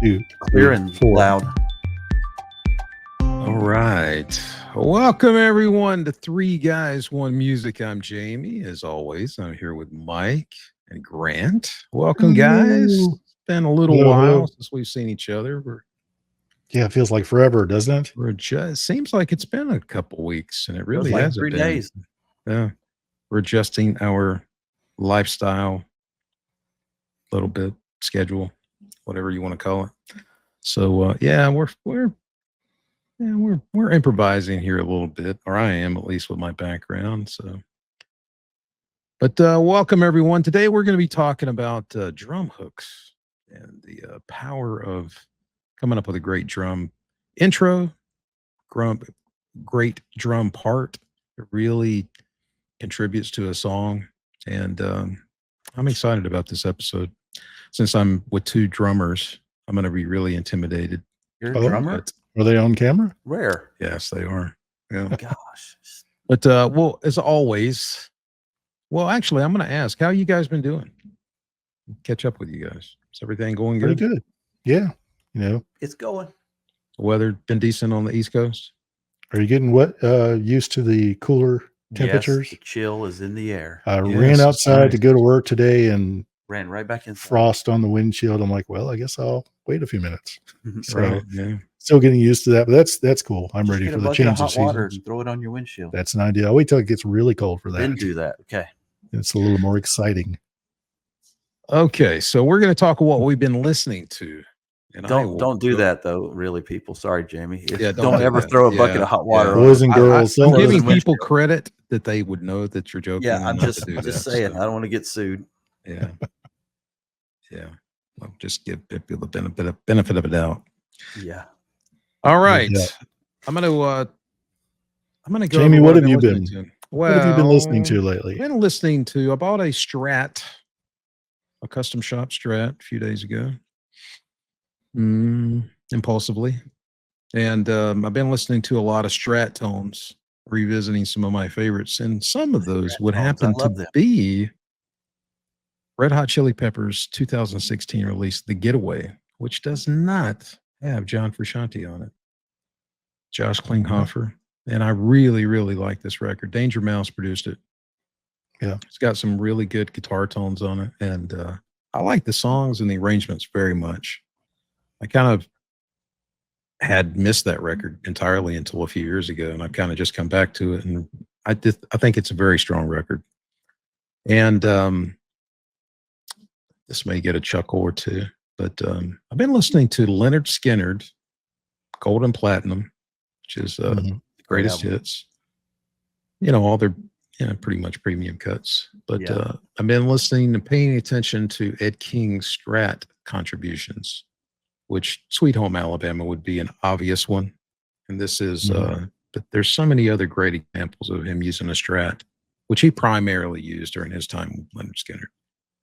2, Clear 3, and 4. loud. All right. Welcome, everyone, to Three Guys, One Music. I'm Jamie. As always, I'm here with Mike and Grant. Welcome, guys. Hello. It's been a little Hello, while hello. since we've seen each other. Yeah, it feels like forever, doesn't it? We're just, seems like it's been a couple weeks, and it It really was like hasn't 3 been. days. Yeah. We're adjusting our lifestyle a little bit, schedule, whatever you want to call it. So, yeah, we're improvising here a little bit, or I am, at least with my background. So, but welcome everyone. Today we're going to be talking about drum hooks and the power of coming up with a great drum intro, great drum part. It really contributes to a song, and I'm excited about this episode. Since I'm with two drummers, I'm going to be really intimidated. You're a Oh, drummer? But Are they on camera? Rare. yes, they are. Yeah. Gosh. But well, as always, well, actually, I'm going to ask, how you guys been doing? Catch up with you guys. Is everything going Pretty good? good. Yeah. You know, It's going. Weather been decent on the East Coast? are you getting used to the cooler temperatures? Yes, the chill is in the air. I Yes, ran it's outside to nice. go to work today and Ran right back inside. frost on the windshield. I'm like, well, I guess I'll wait a few minutes. So Right. Yeah. still getting used to that, but that's cool. I'm Just ready get for a the bucket of change of hot water seasons. and throw it on your windshield. That's an idea. I'll wait till it gets really cold for that. Then do that. Okay. It's a little more exciting. Okay. So we're going to talk about what we've been listening to. And Don't do that though, really, people. Sorry, Jamie. Yeah, don't do ever that. throw a bucket Yeah, of hot water yeah. on Boys it. and girls, I'm don't giving listen. people credit that they would know that you're joking. Yeah, and I'm not just to do that, saying. so, I don't want to get sued. yeah. Yeah. Well, just give people the benefit of a doubt. Yeah. All right. Yeah. I'm gonna go. Jamie, over what I've have you listening been- to. What have you been listening to Well, lately? Been listening to. I bought a Strat, a custom shop Strat, a few days ago. Impulsively, and I've been listening to a lot of Strat tones, revisiting some of my favorites, and some of those would Strat tones, I happen to love them. be Red Hot Chili Peppers' 2016 release, "The Getaway," which does not have John Frusciante on it. Josh Klinghoffer. And I really, really like this record. Danger Mouse produced it. Yeah. It's got some really good guitar tones on it. And I like the songs and the arrangements very much. I kind of had missed that record entirely until a few years ago. And I've kind of just come back to it. And I think it's a very strong record. And this may get a chuckle or two, but I've been listening to Leonard Skinner, Gold and Platinum, which is greatest hits. You know, all their pretty much premium cuts. But Yeah. I've been listening and paying attention to Ed King's Strat contributions, which Sweet Home Alabama would be an obvious one. And this is but there's so many other great examples of him using a Strat, which he primarily used during his time with Leonard Skinner.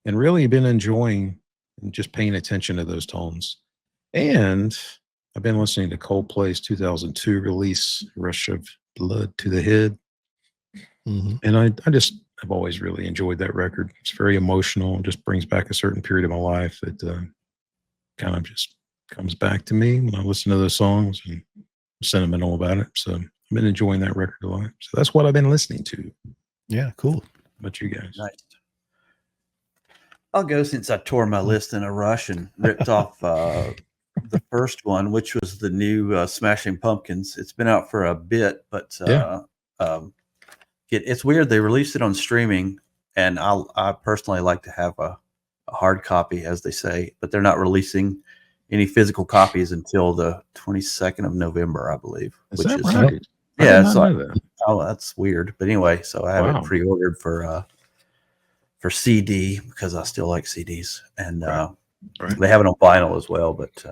And really been enjoying and just paying attention to those tones. And I've been listening to Coldplay's 2002 release, Rush of Blood to the Head. And I've always really enjoyed that record. It's very emotional, just brings back a certain period of my life that kind of just comes back to me when I listen to those songs and I'm sentimental about it. So I've been enjoying that record a lot. So that's what I've been listening to. Yeah, cool. How about you guys? Nice. I'll go since I tore my list in a rush and ripped off the first one, which was the new Smashing Pumpkins. It's been out for a bit, but it's weird. They released it on streaming, and I personally like to have a hard copy, as they say, but they're not releasing any physical copies until the 22nd of November, I believe. Is that right? I Yeah, did it's not like, know that. oh, that's weird. But anyway, so I have Wow. it pre-ordered for CD because I still like CDs, and Right. they have it on vinyl as well. But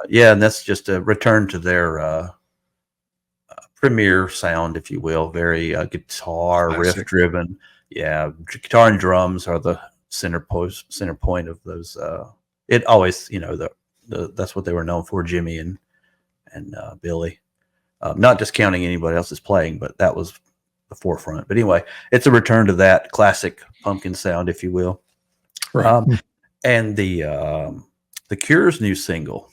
yeah, and that's just a return to their premier sound, if you will, very guitar Classic. riff driven. Yeah, guitar and drums are the center point of those. It always, that's what they were known for, Jimmy and Billy. Not discounting anybody else's playing, but that was the forefront. But anyway, it's a return to that classic Pumpkin sound, if you will. Right. And the The Cure's new single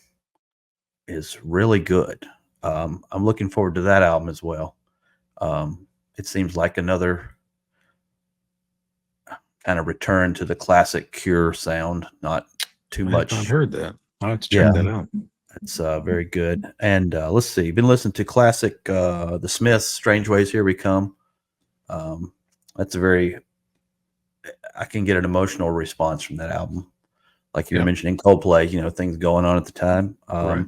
is really good. I'm looking forward to that album as well. It seems like another kind of return to the classic Cure sound, not too I have much. not heard that. I'll have to check Yeah. that out. It's very good. And let's see, been listening to classic The Smiths, Strange Ways Here We Come. That's a very, I can get an emotional response from that album. Like you were mentioning Coldplay, you know, things going on at the time. Right.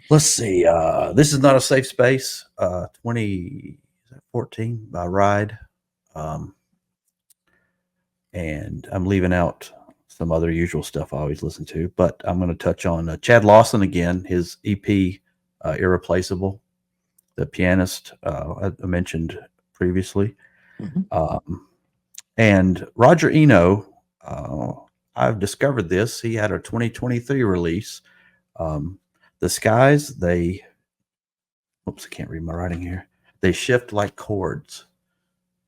Let's see. This is Not a Safe Space, 2014 by Ride. And I'm leaving out some other usual stuff I always listen to, but I'm going to touch on Chad Lawson again, his EP, Irreplaceable, the pianist I mentioned previously. And Roger Eno, I've discovered this. He had a 2023 release. The Skies, oops, I can't read my writing here. They shift like chords.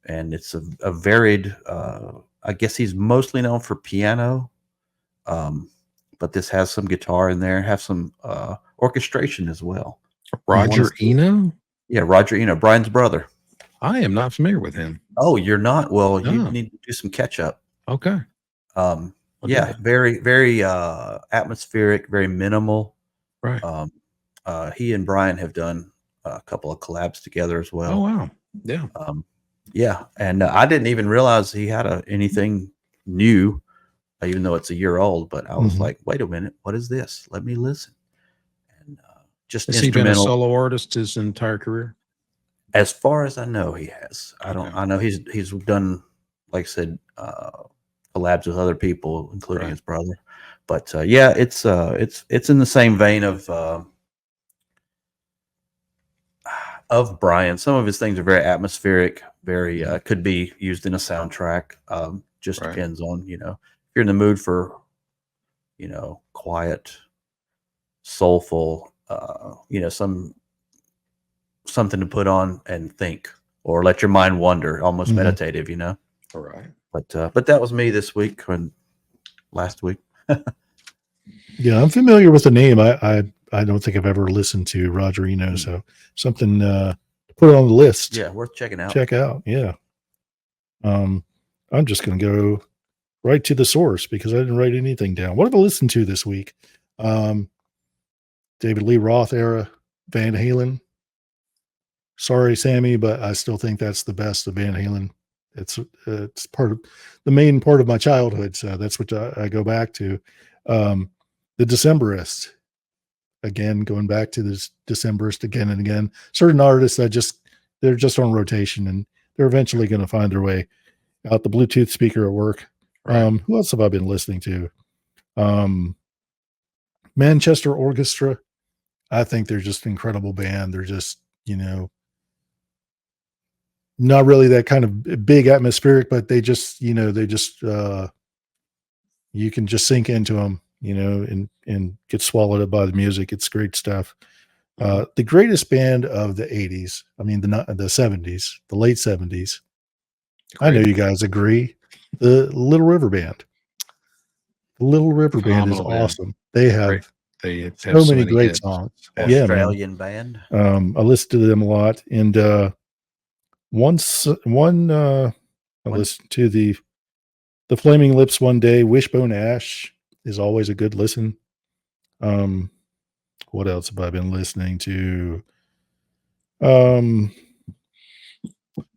And it's a varied, I guess he's mostly known for piano, but this has some guitar in there, have some orchestration as well. Roger Eno? Yeah, Roger Eno, Brian's brother. I am not familiar with him. Oh, you're not? Well, you need to do some catch up. Okay. Yeah, very, very atmospheric, very minimal. Right. He and Brian have done a couple of collabs together as well. Oh, wow. Yeah. Yeah, and I didn't even realize he had anything new, even though it's a year old. But I was like, "Wait a minute, what is this? Let me listen." And just has he been a solo artist his entire career? As far as I know, he has. I know he's done, like I said, collabs with other people, including his brother. But yeah, it's in the same vein of Brian. Some of his things are very atmospheric, very could be used in a soundtrack. Just depends on, you know, if you're in the mood for, you know, quiet, soulful, you know, something to put on and think, or let your mind wander, almost meditative, you know. All right. But that was me this week and last week. Yeah, I'm familiar with the name. I don't think I've ever listened to Roger Eno, so something to put on the list. Yeah, worth checking out. Check out. Yeah. I'm just going to go right to the source because I didn't write anything down. What have I listened to this week? David Lee Roth era, Van Halen. Sorry, Sammy, but I still think that's the best of Van Halen. It's part of the main part of my childhood, so that's what I go back to. The Decemberists, again, going back to this Decemberist again and again. Certain artists that they're just on rotation, and they're eventually going to find their way out the Bluetooth speaker at work. Right. Who else have I been listening to? Manchester Orchestra. I think they're just an incredible band. They're just, you know, not really that kind of big atmospheric, but they just, you know, you can just sink into them, you know, and get swallowed up by the music. It's great stuff. The greatest band of the 80s, I mean, the 70s, the late 70s. Great. I know you guys agree. The Little River Band. The Little River Band is awesome. They have so many great songs. Australian band. I listened to them a lot, and I listened to the Flaming Lips one day. Wishbone Ash is always a good listen. What else have I been listening to?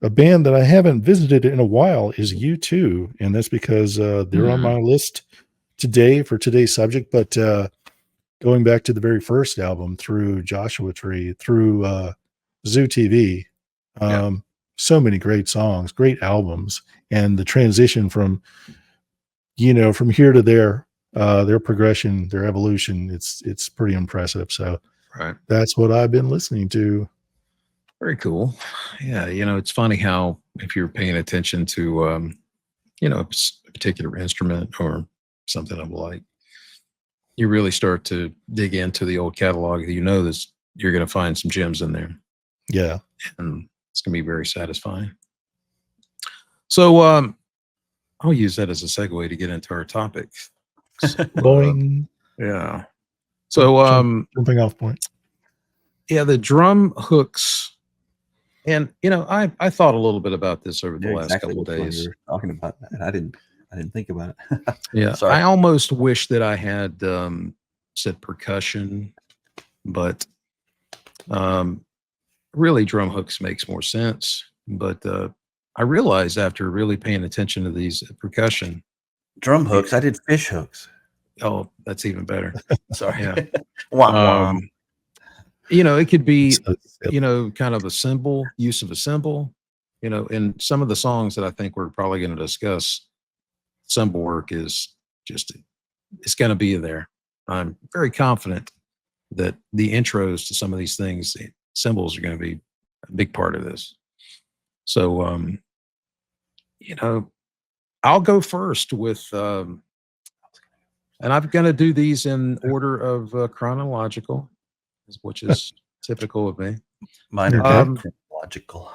A band that I haven't visited in a while is U2, and that's because they're on my list today for today's subject. But going back to the very first album, through Joshua Tree, through Zoo TV, so many great songs, great albums, and the transition from, you know, from here to there, their progression, their evolution, it's pretty impressive. So that's what I've been listening to. Very cool. Yeah, you know, it's funny how if you're paying attention to you know, a particular instrument or something of like, you really start to dig into the old catalog. You know, this, you're going to find some gems in there. Yeah, and it's going to be very satisfying. So I'll use that as a segue to get into our topic. So, Boing. yeah. So Jumping off point. yeah, the drum hooks, and I thought a little bit about this over the Knew last exactly couple of which one you days. were talking about, and I didn't think about it. Yeah, Sorry. I almost wish that I had said percussion, but really drum hooks makes more sense. But I realized after really paying attention to these percussion, Drum hooks. I did fish hooks. oh, that's even better. Sorry. Yeah. Wah, wah. It could be, So, yep. kind of a symbol, use of a symbol, in some of the songs that I think we're probably going to discuss, symbol work is just, it's going to be there. I'm very confident that the intros to some of these things, the symbols are going to be a big part of this. So, I'll go first with, and I'm going to do these in order of chronological, which is typical of me. Mine are Okay. not chronological.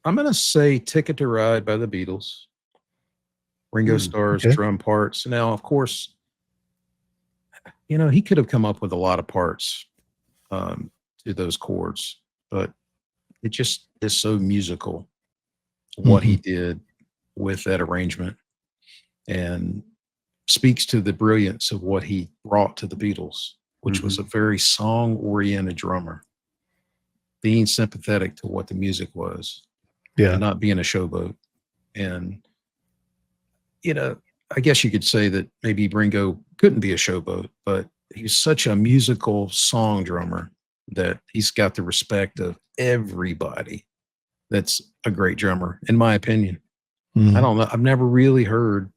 I'm going to say Ticket to Ride by the Beatles. Ringo Starr's okay. drum parts. Now, of course, he could have come up with a lot of parts to those chords, but it just is so musical what he did with that arrangement, and speaks to the brilliance of what he brought to the Beatles, which was a very song-oriented drummer, being sympathetic to what the music was, Yeah. and not being a showboat. And I guess you could say that maybe Ringo couldn't be a showboat, but he's such a musical song drummer that he's got the respect of everybody. That's a great drummer, in my opinion. I don't know. I've never really heard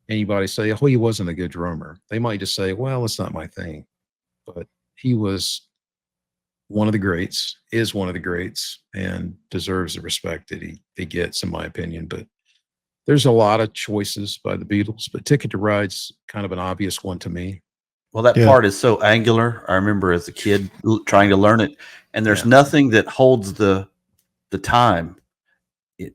anybody say, oh, he wasn't a good drummer. They might just say, well, it's not my thing. But he was one of the greats, is one of the greats, and deserves the respect that he gets, in my opinion. But there's a lot of choices by the Beatles, but Ticket to Ride's kind of an obvious one to me. Well, that part is so angular. I remember as a kid trying to learn it, and there's nothing that holds the time.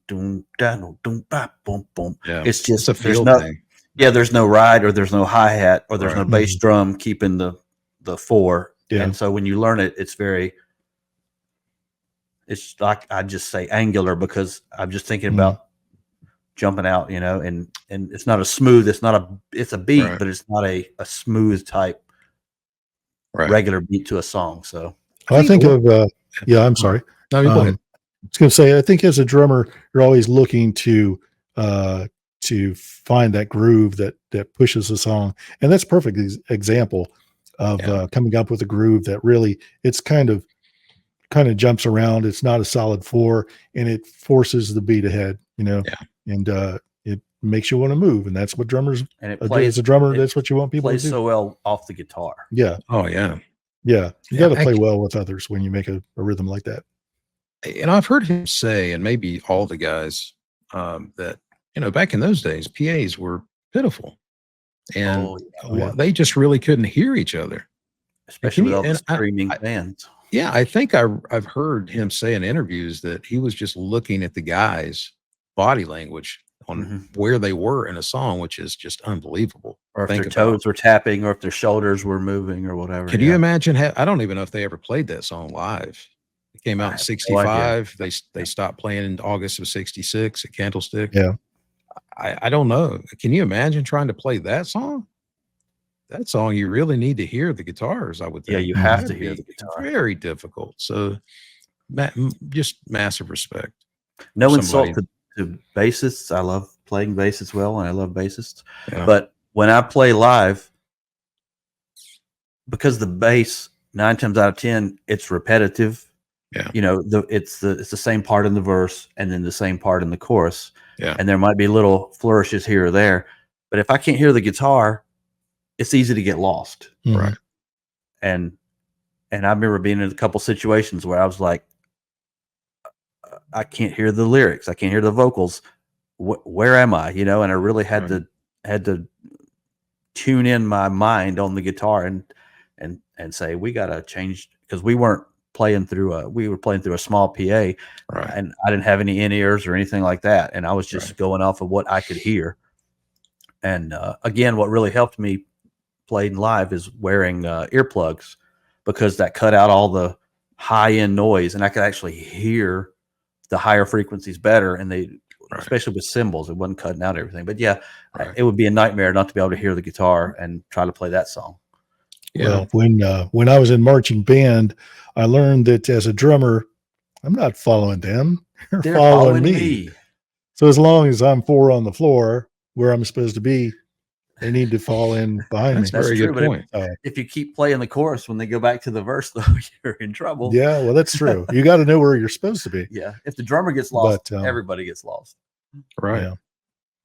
Boom, boom. Yeah, It's just a feel thing. Yeah, there's no ride, or there's no hi-hat, or there's no bass drum keeping the four. Yeah. And so when you learn it, it's like, I just say angular because I'm just thinking about jumping out, and it's not a smooth, it's a beat, but it's not a smooth type regular beat to a song. So I think of I'm sorry. No, you go ahead. I was going to say, I think as a drummer, you're always looking to find that groove that pushes the song, and that's a perfect example of coming up with a groove that really, it's kind of jumps around. It's not a solid four, and it forces the beat ahead, and it makes you want to move, and that's what drummers. And it plays as a drummer. That's what you want people to do. Plays so well off the guitar. Yeah. Oh yeah. Yeah. You got to play well with others when you make a rhythm like that. And I've heard him say, and maybe all the guys, that back in those days, PAs were pitiful, and they just really couldn't hear each other, especially with all the screaming fans. Yeah, I think I've heard him say in interviews that he was just looking at the guys' body language on where they were in a song, which is just unbelievable. Or if their toes were tapping, or if their shoulders were moving, or whatever. Can you imagine? I don't even know if they ever played that song live. It came out in 65. They stopped playing in August of 66 at Candlestick. Yeah. I don't know. Can you imagine trying to play that song? That song, you really need to hear the guitars, I would think. Yeah, you have to hear the guitar. Very difficult. So just massive respect. No insult to bassists. I love playing bass as well, and I love bassists. Yeah. But when I play live, because the bass 9 times out of 10, it's repetitive. Yeah. It's the same part in the verse and then the same part in the chorus. Yeah. And there might be little flourishes here or there. But if I can't hear the guitar, it's easy to get lost. Right. And I remember being in a couple situations where I was like, I can't hear the lyrics. I can't hear the vocals. Where am I? And I really had to tune in my mind on the guitar and say, we got to change, because we were playing through a small PA, and I didn't have any in-ears or anything like that. And I was just going off of what I could hear. And again, what really helped me played live is wearing earplugs, because that cut out all the high end noise, and I could actually hear the higher frequencies better. And they, especially with cymbals, it wasn't cutting out everything. But yeah, it would be a nightmare not to be able to hear the guitar and try to play that song. Well, when I was in marching band, I learned that as a drummer, I'm not following them; they're following me. So as long as I'm 4 on the floor where I'm supposed to be, they need to fall in behind me. That's a very good point. If you keep playing the chorus when they go back to the verse, though, you're in trouble. Yeah, well, that's true. You got to know where you're supposed to be. Yeah, if the drummer gets lost, everybody gets lost. Right. Yeah.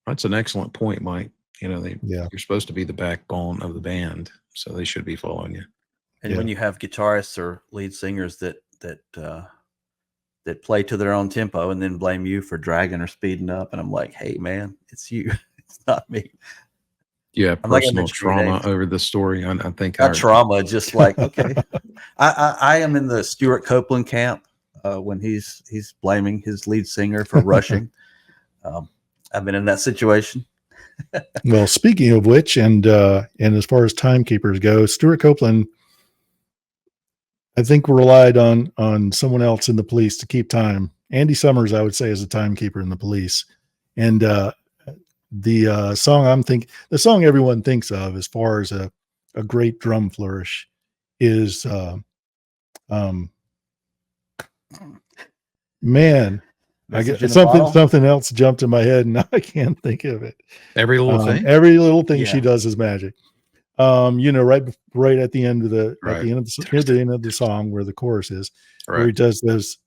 That's an excellent point, Mike. You know, Yeah. you're supposed to be the backbone of the band, so they should be following you. And when you have guitarists or lead singers that play to their own tempo and then blame you for dragging or speeding up, and I'm like, hey man, it's you, it's not me. Yeah, personal trauma over the story. I think not trauma, just like, okay. I am in the Stuart Copeland camp when he's blaming his lead singer for rushing. I've been in that situation. Well, speaking of which, and as far as timekeepers go, Stuart Copeland, I think, relied on someone else in the Police to keep time. Andy Summers, I would say, is a timekeeper in the Police. And the song everyone thinks of as far as a great drum flourish is man, I get something else jumped in my head and I can't think of it. Every little thing. Every little thing she does is magic. You know, right at the end of the near the end of the song where the chorus is, where he does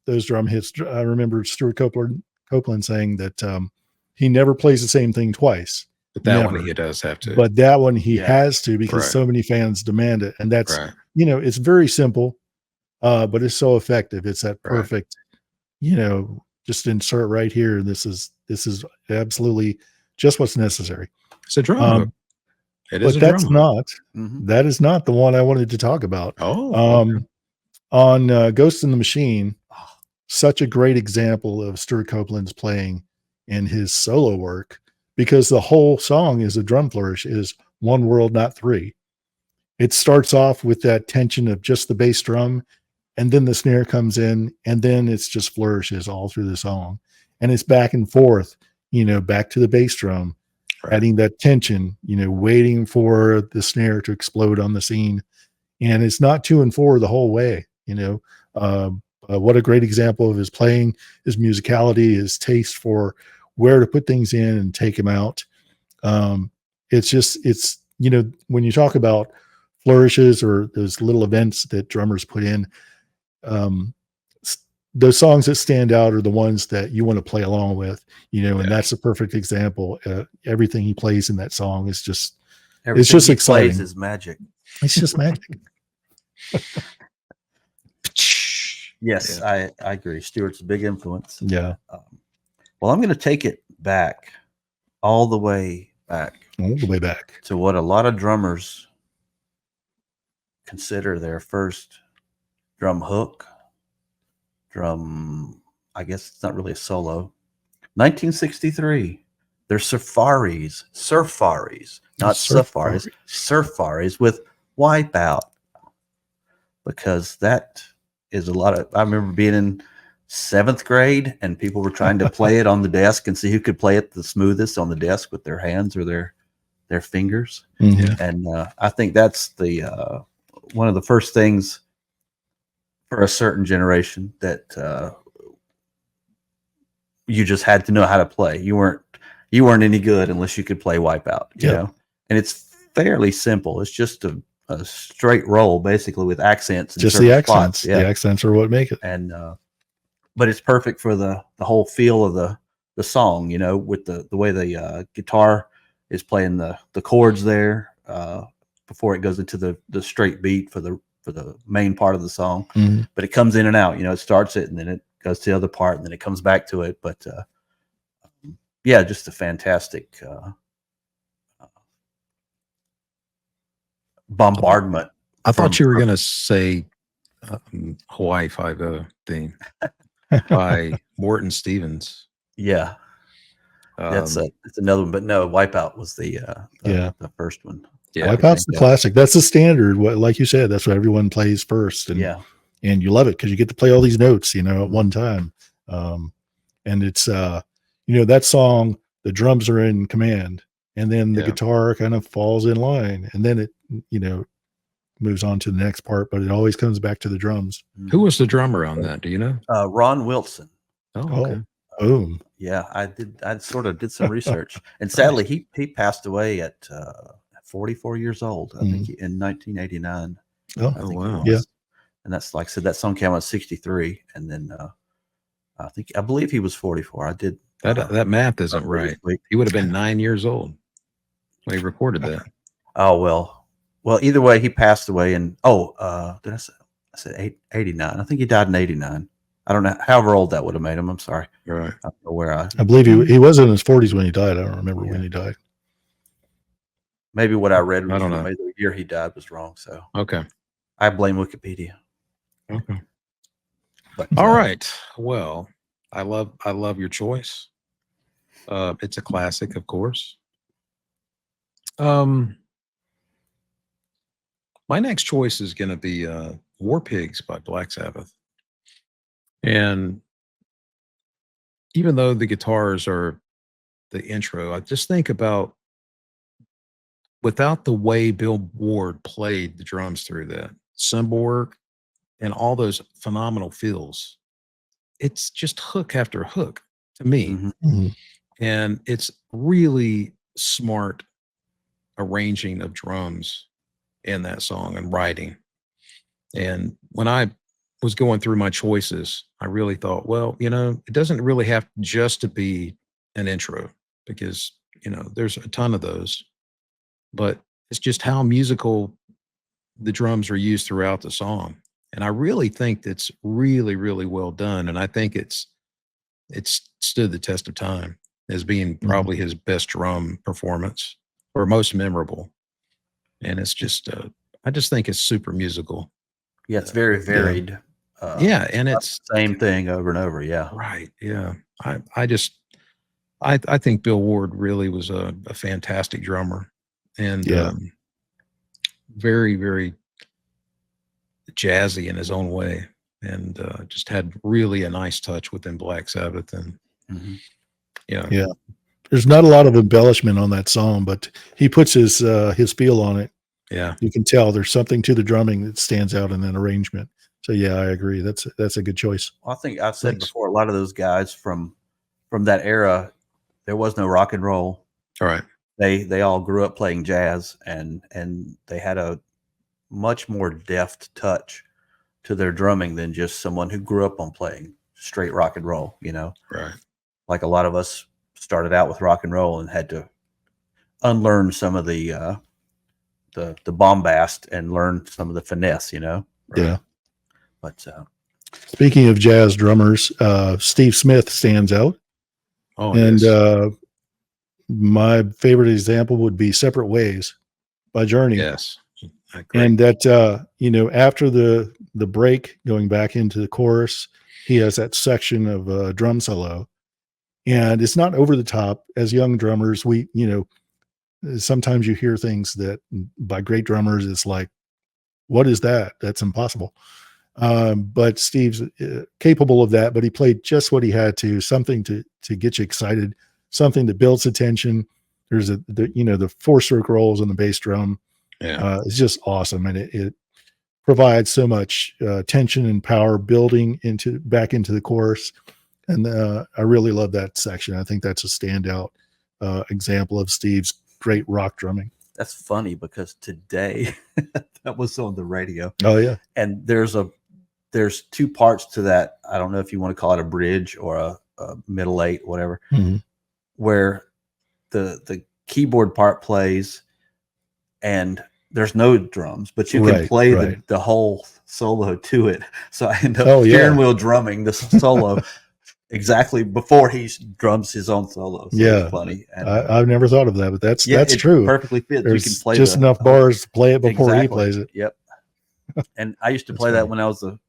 those drum hits. I remember Stuart Copeland saying that he never plays the same thing twice. But that one he does have to. But that one he has to, because so many fans demand it. And that's you know, it's very simple, but it's so effective. It's that perfect, you know, just insert right here. And this is absolutely just what's necessary. It's a drum. That is not the one I wanted to talk about. On Ghost in the Machine, such a great example of Stuart Copeland's playing in his solo work, because the whole song is a drum flourish, is One World, Not Three. It starts off with that tension of just the bass drum, and then the snare comes in, and then it's just flourishes all through the song. And it's back and forth, you know, back to the bass drum, adding that tension, you know, waiting for the snare to explode on the scene. And it's not 2 and 4 the whole way, you know. What a great example of his playing, his musicality, his taste for where to put things in and take them out. It's, you know, when you talk about flourishes or those little events that drummers put in, those songs that stand out are the ones that you want to play along with, you know, and that's a perfect example. Everything he plays in that song is just, it's just exciting. Plays is magic. It's just magic. Yes, I agree. Stuart's a big influence. Yeah. Well, I'm going to take it back, all the way back to what a lot of drummers consider their first drum hook. I guess it's not really a solo. 1963, they're Surfaris, not Safaris, Surfaris with Wipeout, because that is a lot of. I remember being in 7th grade and people were trying to play it on the desk and see who could play it the smoothest on the desk with their hands or their fingers. Mm-hmm. And I think that's the one of the first things for a certain generation that you just had to know how to play. You weren't any good unless you could play Wipeout, you know? And it's fairly simple. It's just a straight roll, basically, with accents. Just the accents. The accents are what make it. And but it's perfect for the whole feel of the song, you know, with the way the guitar is playing the chords there before it goes into the straight beat for the main part of the song. Mm-hmm. But it comes in and out, you know, it starts it and then it goes to the other part and then it comes back to it. But yeah, just a fantastic bombardment. I thought you were going to say Hawaii Five-0 theme by Morton Stevens. Yeah. It's another one, but no, Wipeout was the first one. Yeah. Wipeout's the classic. That's the standard. What, like you said, that's what everyone plays first, and Yeah. and you love it because you get to play all these notes, you know, at one time. And it's you know, that song, the drums are in command, and then the Yeah. guitar kind of falls in line, and then it, you know, moves on to the next part, but it always comes back to the drums. Who was the drummer on that? Do you know? Ron Wilson. Oh, okay. Oh, boom. Yeah, I did. I sort of did some research, and sadly, he passed away at 44 years old. I think in 1989. Oh, I think wow. it was. And that's, like I said, that song came out in 63, and then I believe he was 44. I did That math isn't earlier right. this week. He would have been 9 years old when he recorded that. Oh well. Either way, he passed away, and did I say? I said 89. I think he died in 89. I don't know, however old that would have made him. I'm sorry. Right. I don't know where I believe he was in his 40s when he died. I don't remember when he died. maybe what I read was I don't know. maybe the year he died was wrong. So Okay. I blame Wikipedia. Okay. But All right. Well, I love your choice. It's a classic, of course. My next choice is going to be War Pigs by Black Sabbath. And even though the guitars are the intro, I just think about, without the way Bill Ward played the drums through that cymbal work and all those phenomenal fills, it's just hook after hook to me. Mhm. And it's really smart arranging of drums in that song and writing. And when I was going through my choices, I really thought, well, you know, it doesn't really have just to be an intro, because, you know, there's a ton of those, but it's just how musical the drums are used throughout the song. And I really think that's really, really well done. And I think it's stood the test of time as being probably his best drum performance, or most memorable. And it's just, I just think it's super musical. Yeah, it's very varied. Yeah, and not it's the same thing over and over. Yeah. right. Yeah, I think Bill Ward really was a fantastic drummer, and very, very jazzy in his own way, and just had really a nice touch within Black Sabbath. And Yeah. There's not a lot of embellishment on that song, but he puts his feel on it. Yeah. You can tell there's something to the drumming that stands out in that arrangement. So yeah, I agree. That's a good choice. Well, I think I've said before, a lot of those guys from that era, there was no rock and roll. All right. They all grew up playing jazz, and they had a much more deft touch to their drumming than just someone who grew up on playing straight rock and roll, you know. Right. Like a lot of us started out with rock and roll and had to unlearn some of the bombast and learn some of the finesse, you know. Right. Yeah. But speaking of jazz drummers, Steve Smith stands out. Oh, and yes. My favorite example would be "Separate Ways" by Journey. Yes. And that you know, after the break, going back into the chorus, he has that section of drum solo, and it's not over the top. As young drummers, we, you know, sometimes you hear things that by great drummers, it's like, what is that? That's impossible. But Steve's capable of that, but he played just what he had to, something to get you excited, something that builds attention. There's the 4-stroke rolls on the bass drum. It's just awesome. And it provides so much tension and power building back into the chorus. And I really love that section. I think that's a standout example of Steve's great rock drumming. that's funny because today that was on the radio. Oh yeah. And there's two parts to that. I don't know if you want to call it a bridge or a middle eight, whatever, where the keyboard part plays and there's no drums, but you can play the whole solo to it. So I end up steering wheel drumming the solo exactly before he drums his own solo. So it's funny. And, I've never thought of that, but that's it true. Perfectly fits. There's you can play just enough bars to play it before he plays it. Yep. And I used to play that when I was a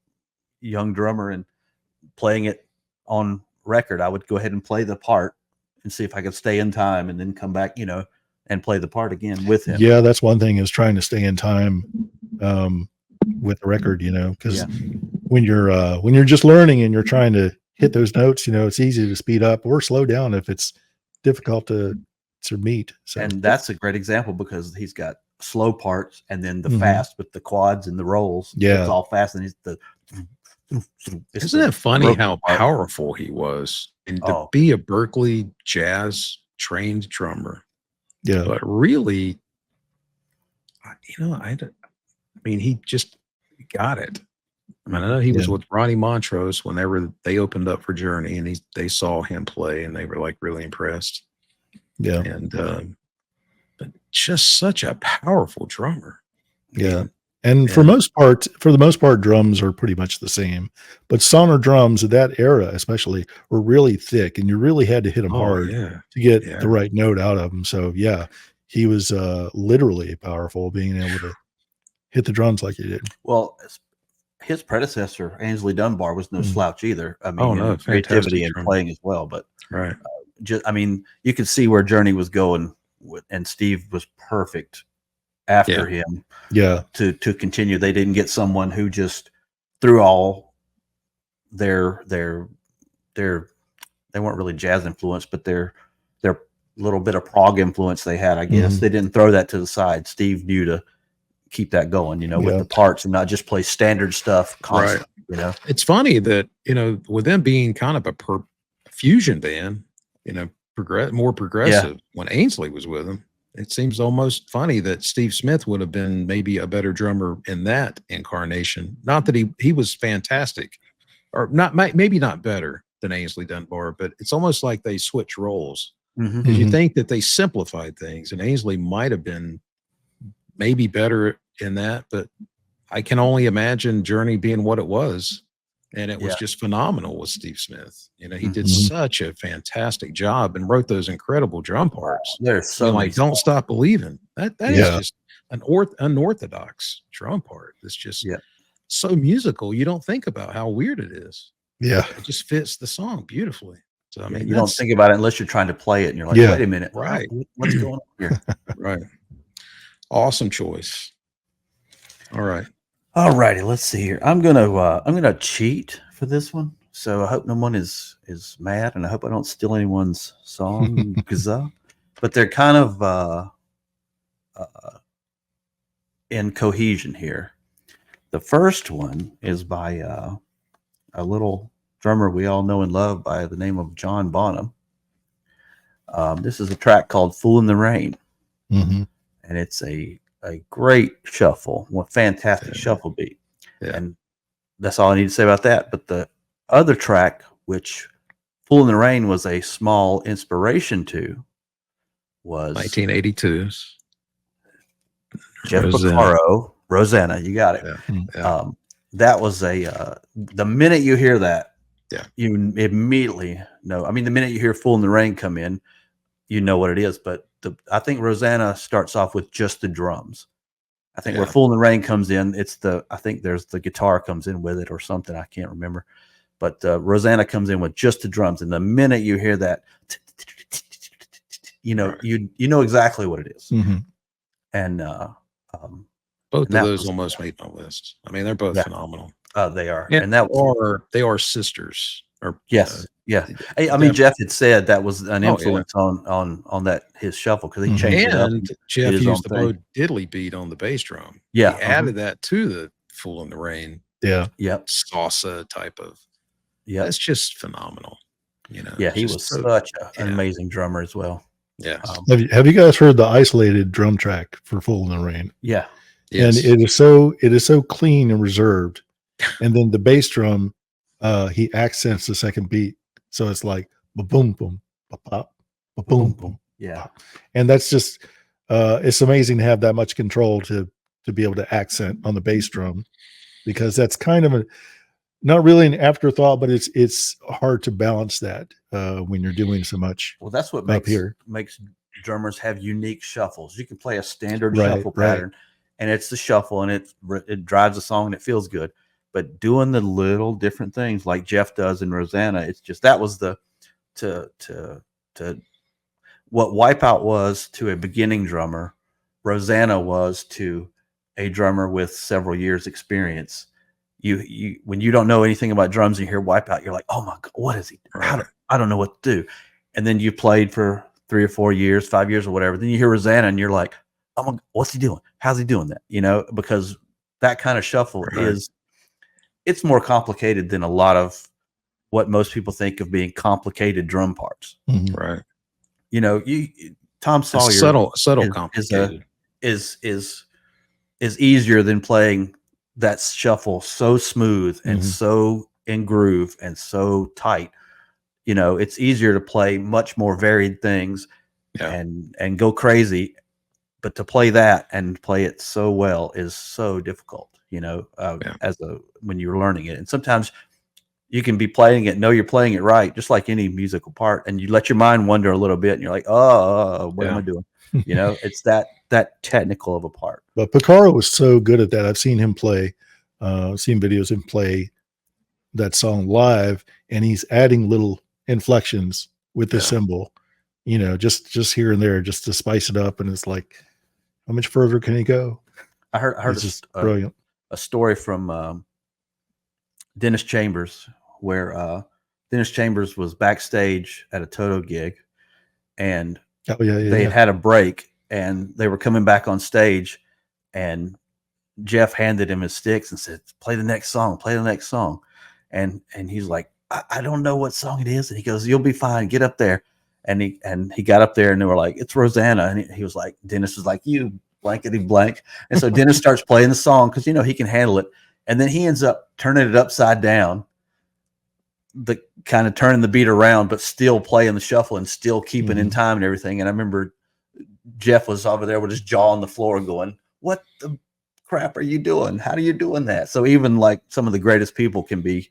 young drummer, and playing it on record, I would go ahead and play the part and see if I could stay in time and then come back, and play the part again with him. Yeah, that's one thing, is trying to stay in time with the record, because Yeah. when you're just learning and you're trying to hit those notes, it's easy to speed up or slow down if it's difficult to meet. So And that's a great example because he's got slow parts and then the Mhm. fast with the quads and the rolls. Yeah. It's all fast, and Isn't it funny how powerful he was? And to Oh. be a Berkeley jazz trained drummer, yeah, but really, I mean, he just got it. I mean, I know he was Yeah. with Ronnie Montrose whenever they opened up for Journey, and they saw him play, and they were like really impressed. yeah, And but just such a powerful drummer. I yeah. mean, And for the most part, drums are pretty much the same. But sonor drums of that era, especially, were really thick, and you really had to hit them oh hard yeah, to get yeah. the right note out of them. So yeah, he was literally powerful, being able to hit the drums like he did. Well, his predecessor, Ainsley Dunbar, was no Mhm. slouch either. I mean, Oh, no, in creativity fantastic and drummer. playing as well. But Right. I mean, you could see where Journey was going, and Steve was perfect after him Yeah, to continue. They didn't get someone who just threw all their they weren't really jazz influence, but their little bit of prog influence they had, I guess. Mhm. They didn't throw that to the side. Steve knew to keep that going, with Yeah. the parts and not just play standard stuff constant, It's funny that, with them being kind of a fusion band, more progressive, when Ainsley was with them, it seems almost funny that Steve Smith would have been maybe a better drummer in that incarnation. Not that he was fantastic, or not, maybe not better than Ainsley Dunbar, but it's almost like they switch roles. Mhm. Because you Mhm. think that they simplified things, and Ainsley might have been maybe better in that, but I can only imagine Journey being what it was. And it was Yeah. just phenomenal with Steve Smith. He did Mhm. such a fantastic job and wrote those incredible drum parts. There's so many like Don't Stop Believing. That is Yeah. just an unorthodox drum part. That's just Yeah. so musical. You don't think about how weird it is. Yeah. It just fits the song beautifully. So I mean, you don't that's think about it unless you're trying to play it, and you're like, Yeah. wait a minute, Right. What's going on here? right. Awesome choice. All right. All righty, let's see here. I'm gonna cheat for this one, so I hope no one is mad, and I hope I don't steal anyone's song. But they're kind of in cohesion here. The first one is by a little drummer we all know and love by the name of John Bonham. This is a track called "Fool in the Rain," Mhm. and it's a great shuffle, one fantastic shuffle beat. Yeah. And that's all I need to say about that. But the other track, which "Fool in the Rain" was a small inspiration to, was 1982's Jeff Rosanna. Porcaro, Rosanna. You got it. Yeah. That was the minute you hear that, Yeah. you immediately know. I mean, the minute you hear "Fool in the Rain" come in, you know what it is. But I think Rosanna starts off with just the drums. I think where "Fool in the Rain" comes in, I think there's the guitar comes in with it or something. I can't remember. But Rosanna comes in with just the drums. And the minute you hear that, you know exactly what it is. Mhm. And both and of that those was- almost made my list. I mean, they're both Yeah. phenomenal. they are. And And that was they are sisters. Or yes. Yeah. Hey, I Def- mean, Jeff had said that was an Oh, yeah. influence on that his shuffle because he Mhm. changed it up. and did Jeff his used own the thing. Bo Diddley beat on the bass drum. Yeah, He added that to the "Fool in the Rain" Yeah. Yep. salsa type of. Yep. That's just phenomenal. Yeah, he just was so- such an yeah. amazing drummer as well. Yes. Have you guys heard the isolated drum track for "Fool in the Rain"? Yeah. And Yes. it is so clean and reserved. And then the bass drum, he accents the second beat, so it's like ba boom boom, ba pop, ba boom boom. Yeah. And that's just it's amazing to have that much control to be able to accent on the bass drum, because that's kind of not really an afterthought, but it's hard to balance that when you're doing so much. Well, that's what Up here. makes drummers have unique shuffles. You can play a standard Right, shuffle right. pattern, and it's the shuffle, and it drives the song, and it feels good. But doing the little different things like Jeff does in Rosanna, it's just that was the to what Wipeout was to a beginning drummer, Rosanna was to a drummer with several years experience. You when you don't know anything about drums and you hear Wipeout, you're like, oh my God, what is he? I don't know what to do. And then you played for 3 or 4 years, 5 years or whatever. Then you hear Rosanna and you're like, oh my, what's he doing? How's he doing that? You know, because that kind of shuffle it's more complicated than a lot of what most people think of being complicated drum parts. Mhm. Right. You know, Tom Sawyer Subtle is complicated. is easier than playing that shuffle so smooth and Mhm. so in groove and so tight. You know, it's easier to play much more varied things Yeah. and go crazy, but to play that and play it so well is so difficult. You know, when you're learning it, and sometimes you can be playing it, know you're playing it right, just like any musical part, and you let your mind wander a little bit, and you're like, "Oh, what am I doing?" You know, it's that technical of a part. But Picaro was so good at that. I've seen him play, seen videos of him play that song live, and he's adding little inflections with the cymbal, you know, just here and there, just to spice it up. And it's like, how much further can he go? I heard It's just brilliant. a story from Dennis Chambers, where Dennis Chambers was backstage at a Toto gig, and they had a break, and they were coming back on stage, and Jeff handed him his sticks and said, play the next song, and he's like, I don't know what song it is, and he goes, you'll be fine, get up there. And he got up there, and they were like, it's Rosanna, and he was like, Dennis was like, you blankety blank. And so Dennis starts playing the song because, you know, he can handle it. And then he ends up turning it upside down, the kind of turning the beat around, but still playing the shuffle and still keeping in time and everything. And I remember Jeff was over there with his jaw on the floor going, what the crap are you doing? How are you doing that? So even like some of the greatest people can be,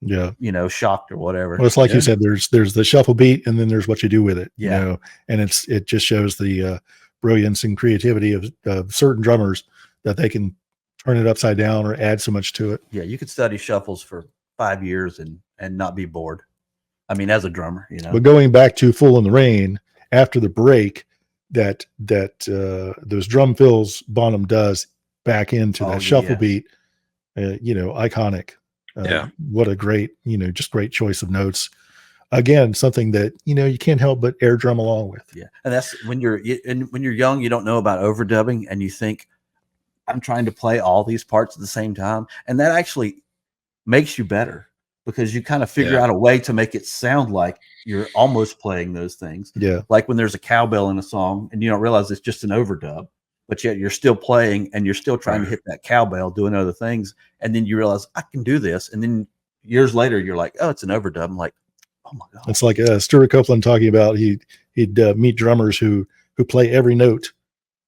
you know, shocked or whatever. Well, it's like you said, there's the shuffle beat, and then there's what you do with it, you Yeah. know, and it just shows the brilliance and creativity of certain drummers, that they can turn it upside down or add so much to it. Yeah, you could study shuffles for 5 years and not be bored. I mean, as a drummer, you know. But going back to Fool in the Rain, after the break, that those drum fills Bonham does back into that shuffle beat, you know, iconic. What a great, you know, just great choice of notes. Again, something that, you know, you can't help but air drum along with. Yeah, and that's when you're young, you don't know about overdubbing, and you think, I'm trying to play all these parts at the same time, and that actually makes you better, because you kind of figure out a way to make it sound like you're almost playing those things. Yeah. Like when there's a cowbell in a song and you don't realize it's just an overdub, but yet you're still playing and you're still trying to hit that cowbell doing other things. And then you realize I can do this. And then years later, you're like, oh, it's an overdub. I'm like, oh my God. It's like Stuart Copeland talking about he'd meet drummers who play every note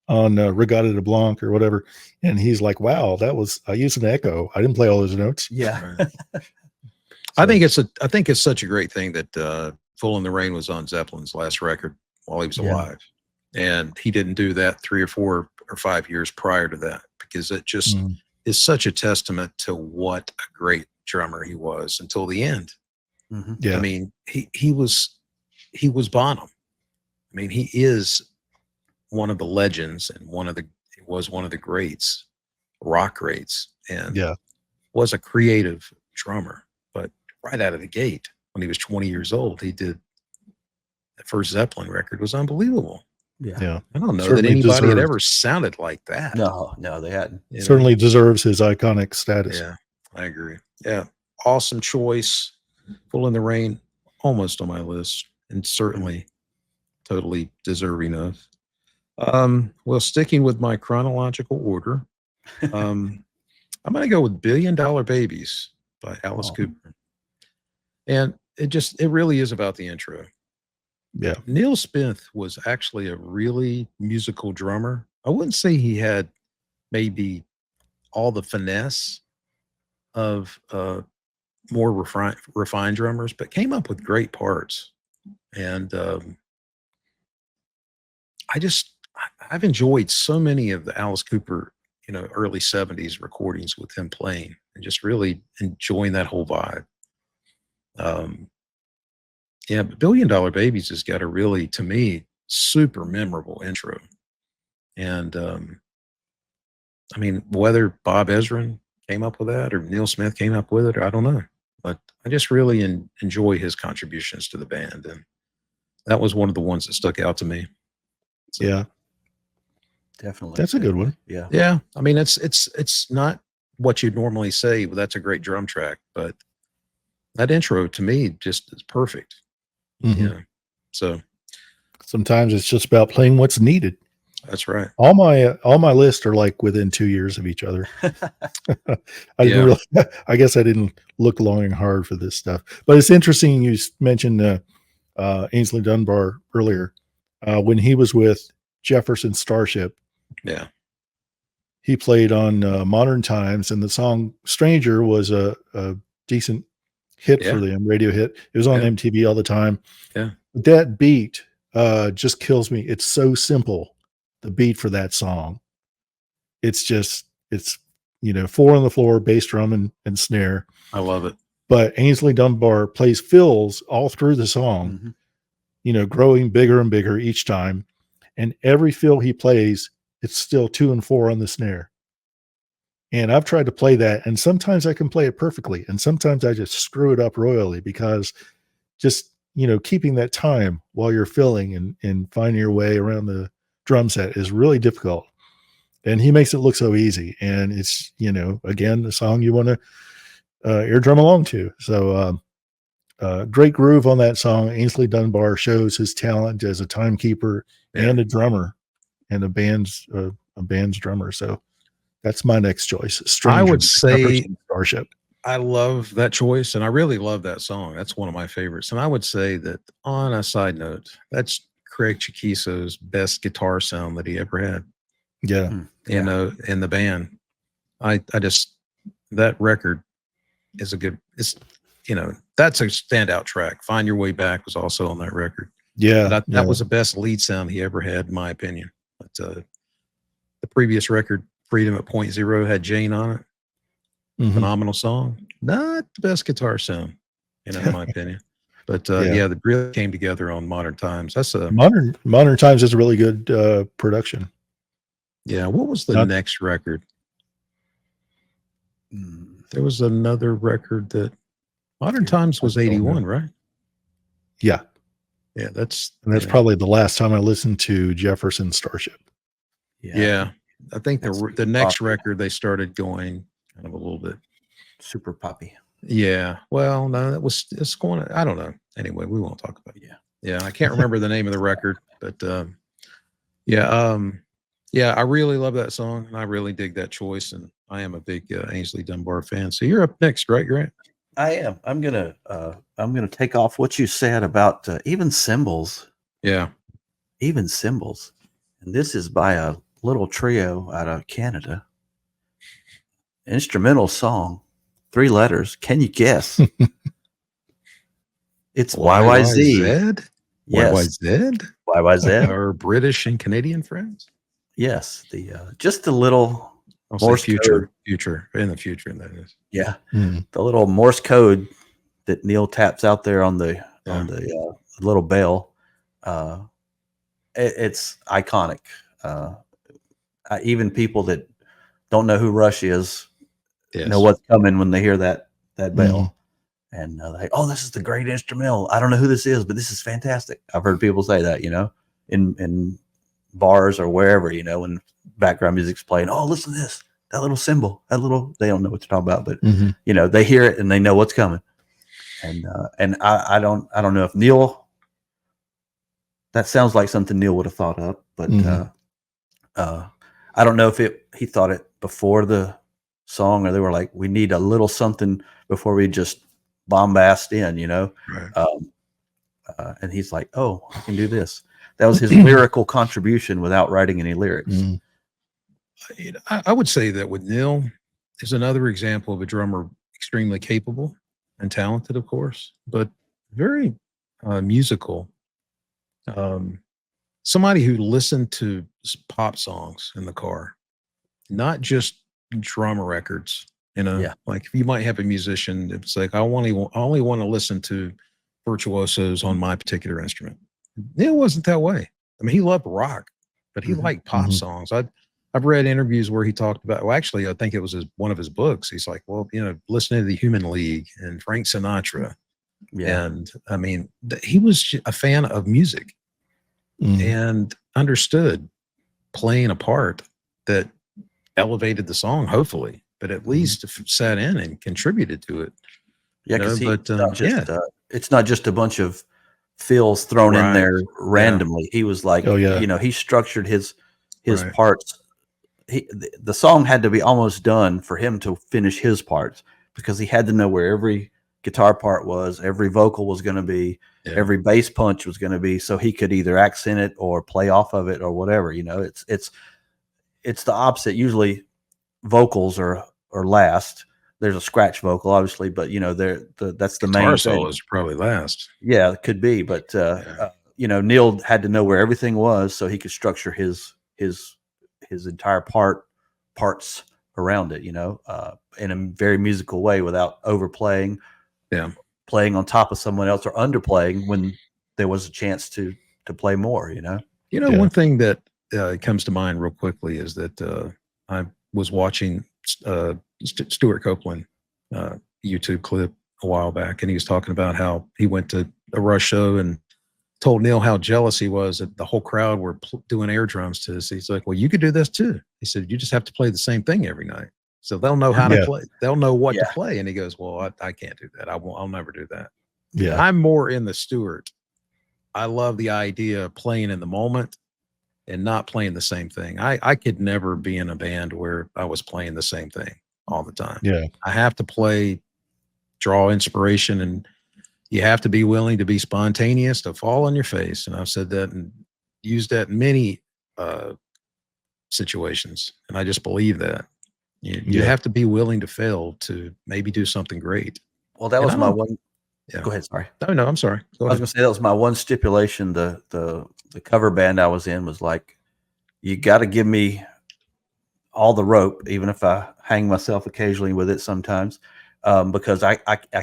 on Regatta de Blanc or whatever. And he's like, wow, I used an echo. I didn't play all those notes. Yeah. I think it's such a great thing that Fool in the Rain was on Zeppelin's last record while he was alive. And he didn't do that 3 or 4 or 5 years prior to that, because it just is such a testament to what a great drummer he was until the end. Yeah. I mean, he was Bonham. I mean, he is one of the legends and was one of the greats, rock greats, and was a creative drummer. But right out of the gate, when he was 20 years old, he did the first Zeppelin record. Was unbelievable. Yeah. I don't know Certainly that anybody had deserved. ever sounded like that. No, they hadn't. You know? Certainly deserves his iconic status. Yeah, I agree. Yeah, awesome choice. Fool in the Rain, almost on my list, and certainly totally deserving of. Well, sticking with my chronological order, I'm going to go with Billion Dollar Babies by Alice Cooper. And it really is about the intro. Yeah. Neil Smith was actually a really musical drummer. I wouldn't say he had maybe all the finesse of more refined drummers, but came up with great parts. And I've enjoyed so many of the Alice Cooper, you know, early 70s recordings with him playing, and just really enjoying that whole vibe. Yeah, but Billion Dollar Babies has got a really, to me, super memorable intro. And I mean, whether Bob Ezrin came up with that or Neil Smith came up with it, I don't know. But I just really enjoy his contributions to the band. And that was one of the ones that stuck out to me. So, Yeah, Definitely. that's a good one. Yeah. yeah. I mean, it's not what you'd normally say, well, that's a great drum track, but that intro to me just is perfect. Mhm. Yeah. So Sometimes it's just about playing what's needed. that's right. All my lists are like within 2 years of each other. I didn't Yeah. really, I guess I didn't look long and hard for this stuff, but it's interesting. You mentioned Ainsley Dunbar earlier. When he was with Jefferson Starship, Yeah. he played on Modern Times, and the song Stranger was a decent hit for Yeah. them, radio hit. It was on Yeah. MTV all the time. Yeah. That beat just kills me. It's so simple, the beat for that song. It's 4 on the floor, bass drum and snare. I love it. But Ainsley Dunbar plays fills all through the song, growing bigger and bigger each time. And every fill he plays, it's still 2 and 4 on the snare. And I've tried to play that, and sometimes I can play it perfectly, and sometimes I just screw it up royally because just, keeping that time while you're filling and finding your way around the drum set is really difficult. And he makes it look so easy. And it's, again, the song you want to eardrum along to. So, great groove on that song. Ainsley Dunbar shows his talent as a timekeeper and a drummer and a band's drummer. So that's my next choice. Stranger, I would by say Jefferson Starship. I love that choice, and I really love that song. That's one of my favorites. And I would say that, on a side note, that's Craig Chiquiso's best guitar sound that he ever had. Yeah. In the band. I just, that record is that's a standout track. Find Your Way Back was also on that record. Yeah. That was the best lead sound he ever had, in my opinion. But the previous record, Freedom at Point Zero, had Jane on it. Phenomenal song. Not the best guitar sound, in my opinion. But they really came together on Modern Times. That's a Modern Times is a really good production. Yeah. What was the next record? There was another record that Modern Times was 81, right? Yeah. Yeah. That's probably the last time I listened to Jefferson Starship. Yeah. I think the next record they started going kind of a little bit super poppy. Yeah. Well, no, it's going, I don't know. Anyway, we won't talk about it. Yeah. I can't remember the name of the record, but I really love that song, and I really dig that choice, and I am a big Ainsley Dunbar fan. So you're up next, right, Grant? I am. I'm gonna take off what you said about even cymbals. Yeah, even cymbals, and this is by a little trio out of Canada. Instrumental song, 3 letters. Can you guess? It's YYZ. Yes. YYZ. Our British and Canadian friends. Yes, the just a little Morse code. Future in the future, and that is. Yeah, the little Morse code that Neil taps out there on the little bell. It's iconic. Even people that don't know who Rush is know what's coming when they hear that bell. And they're like, oh, this is the great instrumental. I don't know who this is, but this is fantastic. I've heard people say that, in bars or wherever, when background music's playing. Oh, listen to this, that little cymbal, they don't know what you're talking about, but they hear it and they know what's coming. And I don't know if Neil, that sounds like something Neil would have thought up, but I don't know if he thought it before the song, or they were like, we need a little something before we just bombast in, Right. And he's like, oh, I can do this. That was his lyrical contribution without writing any lyrics. I would say that with Neil is another example of a drummer extremely capable and talented, of course, but very musical. Somebody who listened to pop songs in the car, not just drama records. Like if you might have a musician, it's like I only want to listen to virtuosos on my particular instrument. Neil wasn't that way. I mean, he loved rock, but he liked pop songs. I've read interviews where he talked about, well, actually, I think it was one of his books. He's like, well, listening to the Human League and Frank Sinatra. Yeah. And I mean, he was a fan of music and understood playing a part that elevated the song, hopefully, but at least sat in and contributed to it. Yeah, because it's not just a bunch of fills thrown in there randomly. He was like, he structured his parts. The song had to be almost done for him to finish his parts, because he had to know where every guitar part was, every vocal was going to be, every bass punch was going to be, so he could either accent it or play off of it or whatever. It's the opposite. Usually vocals are last. There's a scratch vocal, obviously, but that's the main thing. Guitar solos probably last. Yeah, it could be, but Neil had to know where everything was so he could structure his entire parts around it, in a very musical way without overplaying, playing on top of someone else, or underplaying when there was a chance to play more. One thing that comes to mind real quickly is that I was watching Stuart Copeland YouTube clip a while back, and he was talking about how he went to a Rush show and told Neil how jealous he was that the whole crowd were doing air drums to this. He's like, well, you could do this too. He said, you just have to play the same thing every night, so they'll know how to play. They'll know what to play. And he goes, well, I can't do that. I'll never do that. Yeah, I'm more in the Stuart. I love the idea of playing in the moment and not playing the same thing. I could never be in a band where I was playing the same thing all the time. Yeah, I have to draw inspiration, and you have to be willing to be spontaneous, to fall on your face. And I've said that and used that in many situations. And I just believe that you have to be willing to fail to maybe do something great. Well, that was my one. Yeah. Go ahead. Sorry. No, I'm sorry. I was going to say that was my one stipulation. The cover band I was in was like, you got to give me all the rope, even if I hang myself occasionally with it sometimes, because I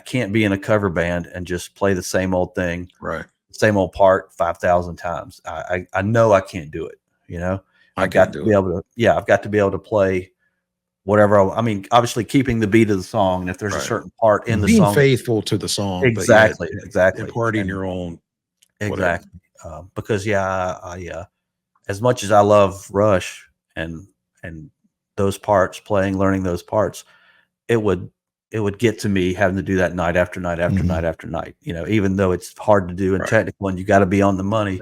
can't be in a cover band and just play the same old thing, same old part 5,000 times. I know I can't do it. I've got to be able to play whatever. I mean, obviously keeping the beat of the song, and if there's a certain part in the song, being faithful to the song, exactly, imparting your own, exactly. Because as much as I love Rush and those parts, learning those parts, it would get to me having to do that night after night after night after night. Even though it's hard to do and technical, and you got to be on the money.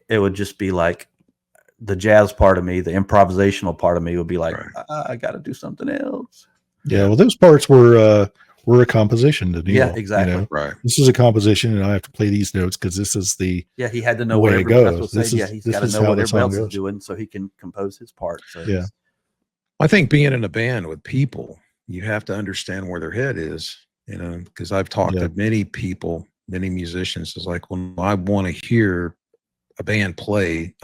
It would just be like the jazz part of me, the improvisational part of me would be like, I got to do something else. Yeah. Well, those parts were a composition to Neil. Yeah, exactly. This is a composition, and I have to play these notes because this is the he had to know way what it goes. He's got to know what everybody else is doing so he can compose his part. So I think being in a band with people, you have to understand where their head is, because I've talked to many people, many musicians. It's like, well, I want to hear a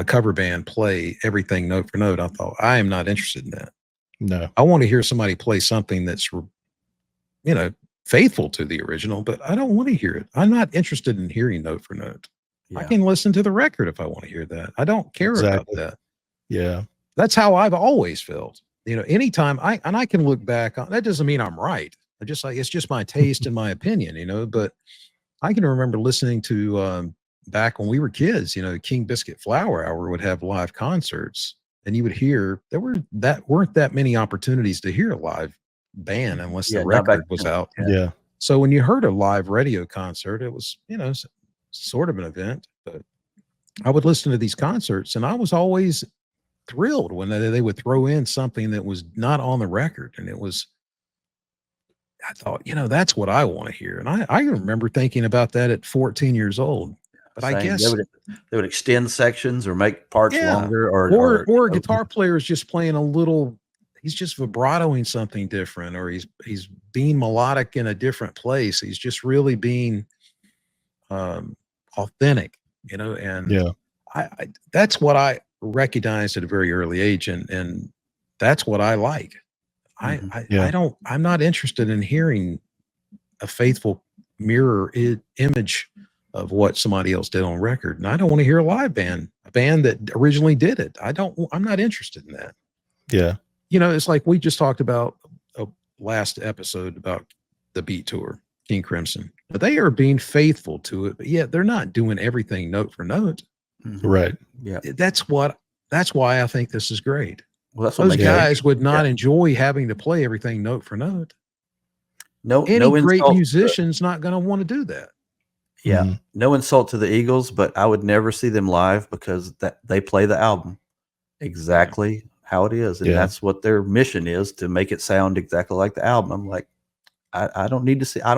cover band play everything note for note. I thought, I am not interested in that. No, I want to hear somebody play something that's, faithful to the original, but I don't want to hear it. I'm not interested in hearing note for note. I can listen to the record if I want to hear that. I don't care about that. Yeah. That's how I've always felt. Anytime I can look back on that, doesn't mean I'm right. It's just my taste and my opinion, but I can remember listening to, back when we were kids, King Biscuit Flower Hour would have live concerts, and you would hear weren't that many opportunities to hear a live band unless the record was out. Yeah. So when you heard a live radio concert, it was, sort of an event, but I would listen to these concerts, and I was always thrilled when they would throw in something that was not on the record. And I thought, that's what I want to hear. And I remember thinking about that at 14 years old. But I guess they would extend sections or make parts longer, or a guitar player is just playing a little. He's just vibratoing something different, or he's being melodic in a different place. He's just really being authentic, and I that's what I recognized at a very early age, and that's what I like. I'm not interested in hearing a faithful mirror image of what somebody else did on record. And I don't want to hear a live band, a band that originally did it. I'm not interested in that. Yeah. You know, it's like we just talked about a last episode about the Beat Tour, King Crimson. But they are being faithful to it, but yet they're not doing everything note for note. Right. Yeah. That's why I think this is great. Well, that's what Those makes guys would not Yeah. enjoy having to play everything note for note. no Any no great insult. musician's not going to want to do that. Yeah. Mhm. No insult to the Eagles, but I would never see them live because that they play the album exactly how it is. And Yeah. that's what their mission is, to make it sound exactly like the album. I'm like, I don't need to see, why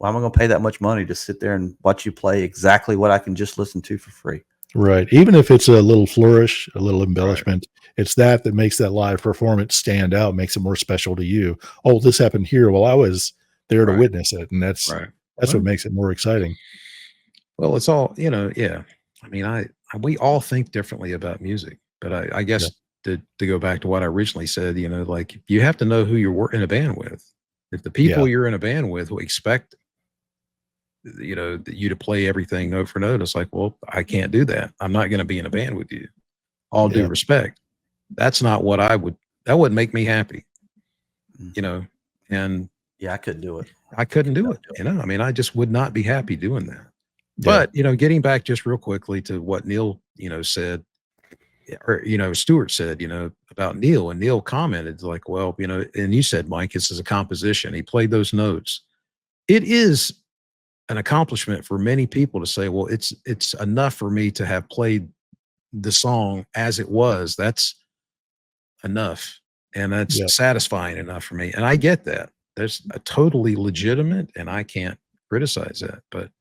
am I going to pay that much money to sit there and watch you play exactly what I can just listen to for free? Right. Even if it's a little flourish, a little embellishment, it's that makes that live performance stand out, makes it more special to you. Oh, this happened here. Well, I was there to Right. witness it. And that's what makes it more exciting. Well, it's all, you know, yeah. I mean, we all think differently about music, but I guess to go back to what I originally said, you know, like you have to know who you're in a band with. If the people you're in a band with will expect, you know, you to play everything note for note, it's like, well, I can't do that. I'm not going to be in a band with you. All due respect. That's not what that wouldn't make me happy, you know, and yeah, I couldn't do it. I couldn't do it. You know, I mean, I just would not be happy doing that. Yeah. But, you know, getting back just real quickly to what Neil, you know, said, or, you know, Stuart said, you know, about Neil, and Neil commented like, well, you know, and you said, Mike, this is a composition. He played those notes. It is an accomplishment for many people to say, well, it's enough for me to have played the song as it was. That's enough. And that's satisfying enough for me. And I get that. That's a totally legitimate, and I can't criticize that. But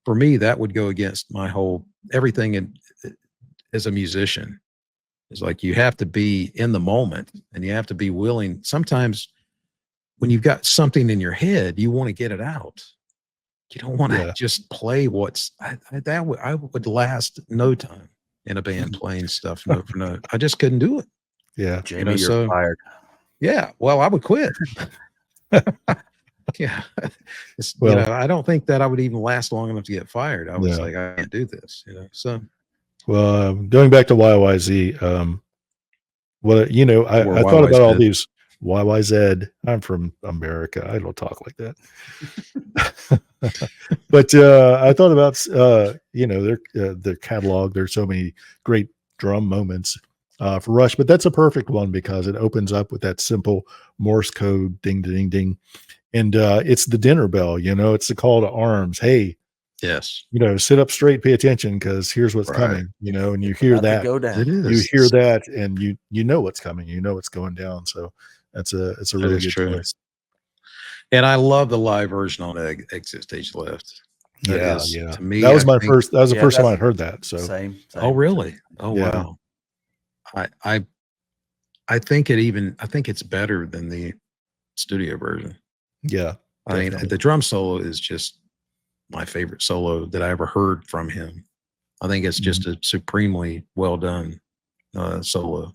for me, that would go against my whole everything as a musician. It's like you have to be in the moment, and you have to be willing. Sometimes when you've got something in your head, you want to get it out. You don't want to just play what's I would last no time in a band playing stuff note for note. I just couldn't do it. Yeah. Jamie, You know, you're fired. Yeah. Well, I would quit. Yeah. Well, you know, I don't think that I would even last long enough to get fired. I was like, I can't do this, you know. So well, going back to YYZ, what, you know, I thought about all these YYZ. I'm from America. I don't talk like that. But I thought about, you know, their catalog. There's so many great drum moments for Rush, but that's a perfect one because it opens up with that simple Morse code, ding, ding, ding. And it's the dinner bell, you know, it's the call to arms. Hey, yes, you know, sit up straight, pay attention, because here's what's coming, you know, and you hear that, go down. It is. you hear that, and you know what's coming, you know what's going down. So it's a really good choice. And I love the live version on Exit Stage Left. That is, to me, that was that was the first time I heard that. So same. Oh, really? Oh, wow. I think it's better than the studio version. Yeah. I mean, the drum solo is just my favorite solo that I ever heard from him. I think it's just a supremely well done solo.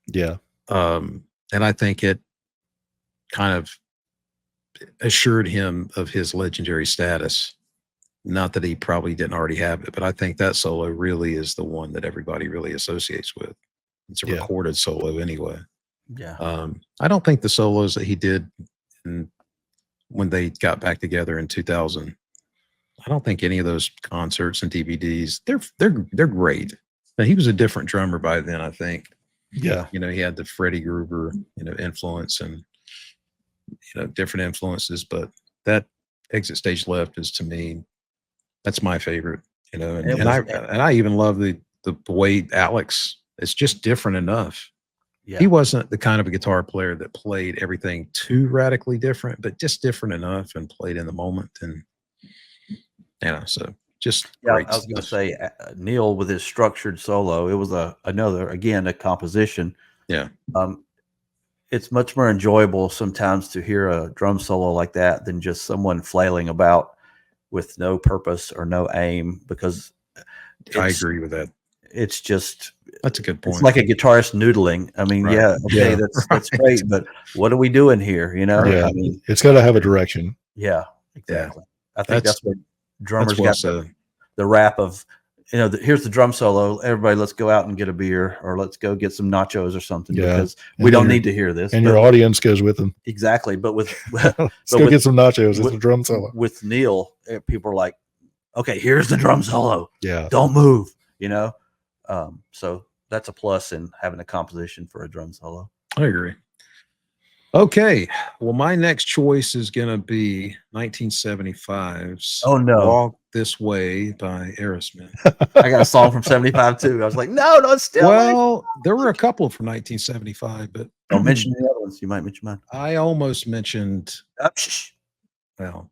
Yeah. And I think it kind of assured him of his legendary status. Not that he probably didn't already have it, but I think that solo really is the one that everybody really associates with. It's a recorded solo anyway. Yeah. I don't think the solos that he did when they got back together in 2000, I don't think any of those concerts and DVDs, they're great. But he was a different drummer by then, I think. Yeah. You know, he had the Freddie Gruber, you know, influence and, you know, different influences, but that Exit Stage Left is, to me, that's my favorite, you know, and I even love the way Alex, it's just different enough. Yeah. He wasn't the kind of a guitar player that played everything too radically different, but just different enough and played in the moment. And, you know, so just great. I was going to say, Neil with his structured solo, it was a composition. Yeah. It's much more enjoyable sometimes to hear a drum solo like that than just someone flailing about with no purpose or no aim, because I agree with that. It's just, that's a good point. It's like a guitarist noodling. I mean, that's great, but what are we doing here? You know, it's got to have a direction. Yeah, exactly. I think that's what drummers got. the rap of, here's the drum solo. Everybody, let's go out and get a beer, or let's go get some nachos or something, Yeah. because And we then don't need to hear this. And your audience goes with them. Exactly. But with Let's go get some nachos. It's a drum solo. With Neil, people are like, okay, here's the drum solo. Yeah. Don't move, so that's a plus in having a composition for a drum solo. I agree. Okay. Well, my next choice is going to be 1975's Oh, no. Walk This Way by Aerosmith. I got a song from 75 too. I was like, no, don't steal. Well, there were a couple from 1975, but don't mention the other ones. You might mention mine. I almost mentioned, well,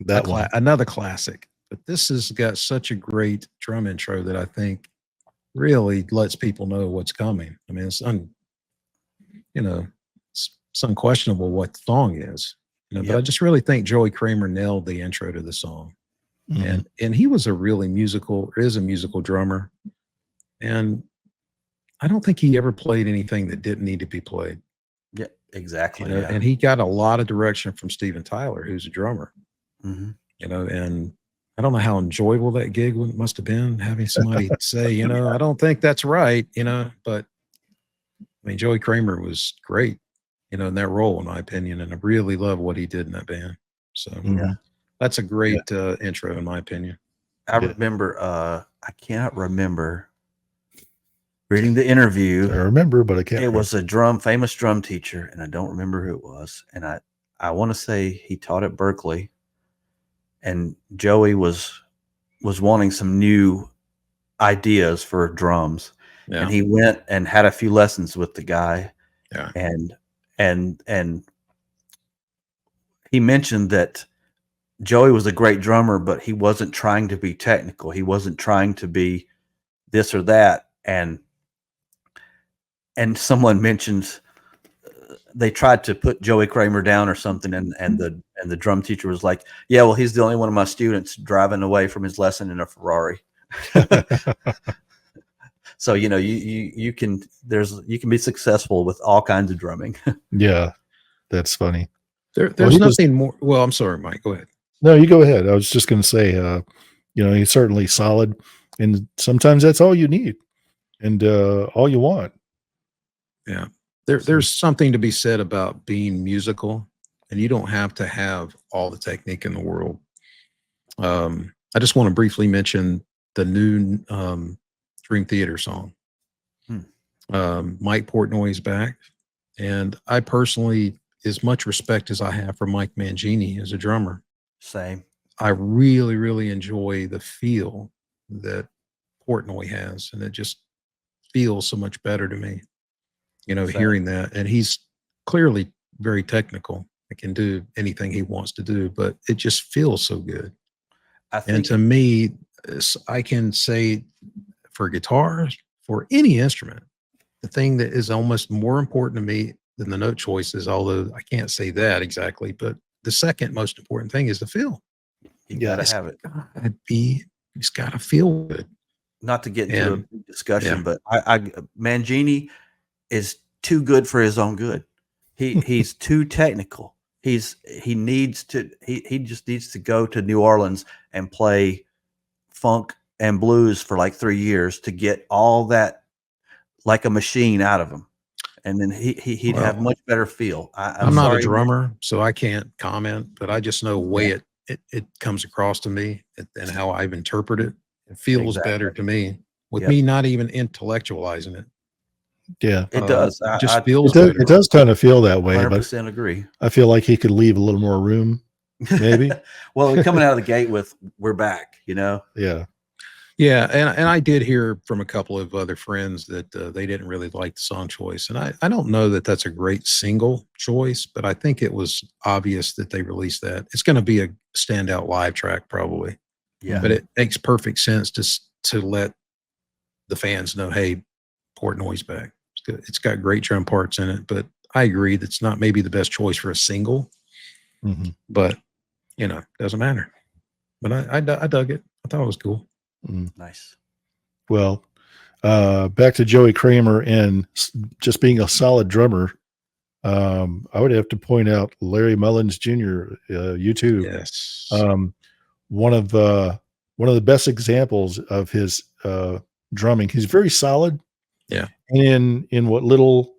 that one. Another classic, but this has got such a great drum intro that I think really lets people know what's coming. I mean, it's unquestionable what the song is, but I just really think Joey Kramer nailed the intro to the song. Mhm. And he was a musical drummer. And I don't think he ever played anything that didn't need to be played. Yeah, exactly. And he got a lot of direction from Steven Tyler, who's a drummer, Mm-hmm. And I don't know how enjoyable that gig must have been, having somebody say, I don't think that's right, but I mean, Joey Kramer was great, in that role, in my opinion. And I really love what he did in that band. So that's a great intro, in my opinion. I remember, I cannot remember reading the interview. I remember, but I can't. It was a famous drum teacher, and I don't remember who it was. And I want to say he taught at Berkeley, and Joey was wanting some new ideas for drums. Yeah. And he went and had a few lessons with the guy. Yeah. And he mentioned that Joey was a great drummer, but he wasn't trying to be technical. He wasn't trying to be this or that. And someone mentioned they tried to put Joey Kramer down or something, and the drum teacher was like, "Yeah, well, he's the only one of my students driving away from his lesson in a Ferrari." So you can be successful with all kinds of drumming. Yeah, that's funny. There's nothing more. Well, I'm sorry, Mike. Go ahead. No, you go ahead. I was just going to say, he's certainly solid, and sometimes that's all you need, and all you want. Yeah, there's something to be said about being musical, and you don't have to have all the technique in the world. I just want to briefly mention the new Dream Theater song. Mike Portnoy's back, and I personally, as much respect as I have for Mike Mangini as a drummer, same. I really, really enjoy the feel that Portnoy has, and it just feels so much better to me, hearing that. And he's clearly very technical. He can do anything he wants to do, but it just feels so good. And to me, I can say for guitars, for any instrument, the thing that is almost more important to me than the note choices, although I can't say that exactly, but the second most important thing is the feel. You got to have it. It's got to feel good. Not to get into a discussion, but Mangini is too good for his own good. He's too technical. He just needs to go to New Orleans and play funk and blues for like 3 years to get all that like a machine out of him. And then he'd have much better feel. I'm not a drummer, so I can't comment, but I just know the way it comes across to me and how I've interpreted it. It feels better to me with me not even intellectualizing it. Yeah, it does. It just feels better. It does kind of feel that way. 100% agree. I feel like he could leave a little more room, maybe. Well, coming out of the gate with "We're back," Yeah. Yeah, and I did hear from a couple of other friends that they didn't really like the song choice. And I don't know that that's a great single choice, but I think it was obvious that they released that. It's going to be a standout live track probably. Yeah. But it makes perfect sense to let the fans know, hey, Portnoy's back. It's got great drum parts in it, but I agree that's not maybe the best choice for a single. Mm-hmm. But, doesn't matter. But I dug it. I thought it was cool. Nice. Well, back to Joey Kramer and just being a solid drummer. I would have to point out Larry Mullins Jr. YouTube. Yes. One one of the best examples of his drumming. He's very solid. Yeah. And in what little,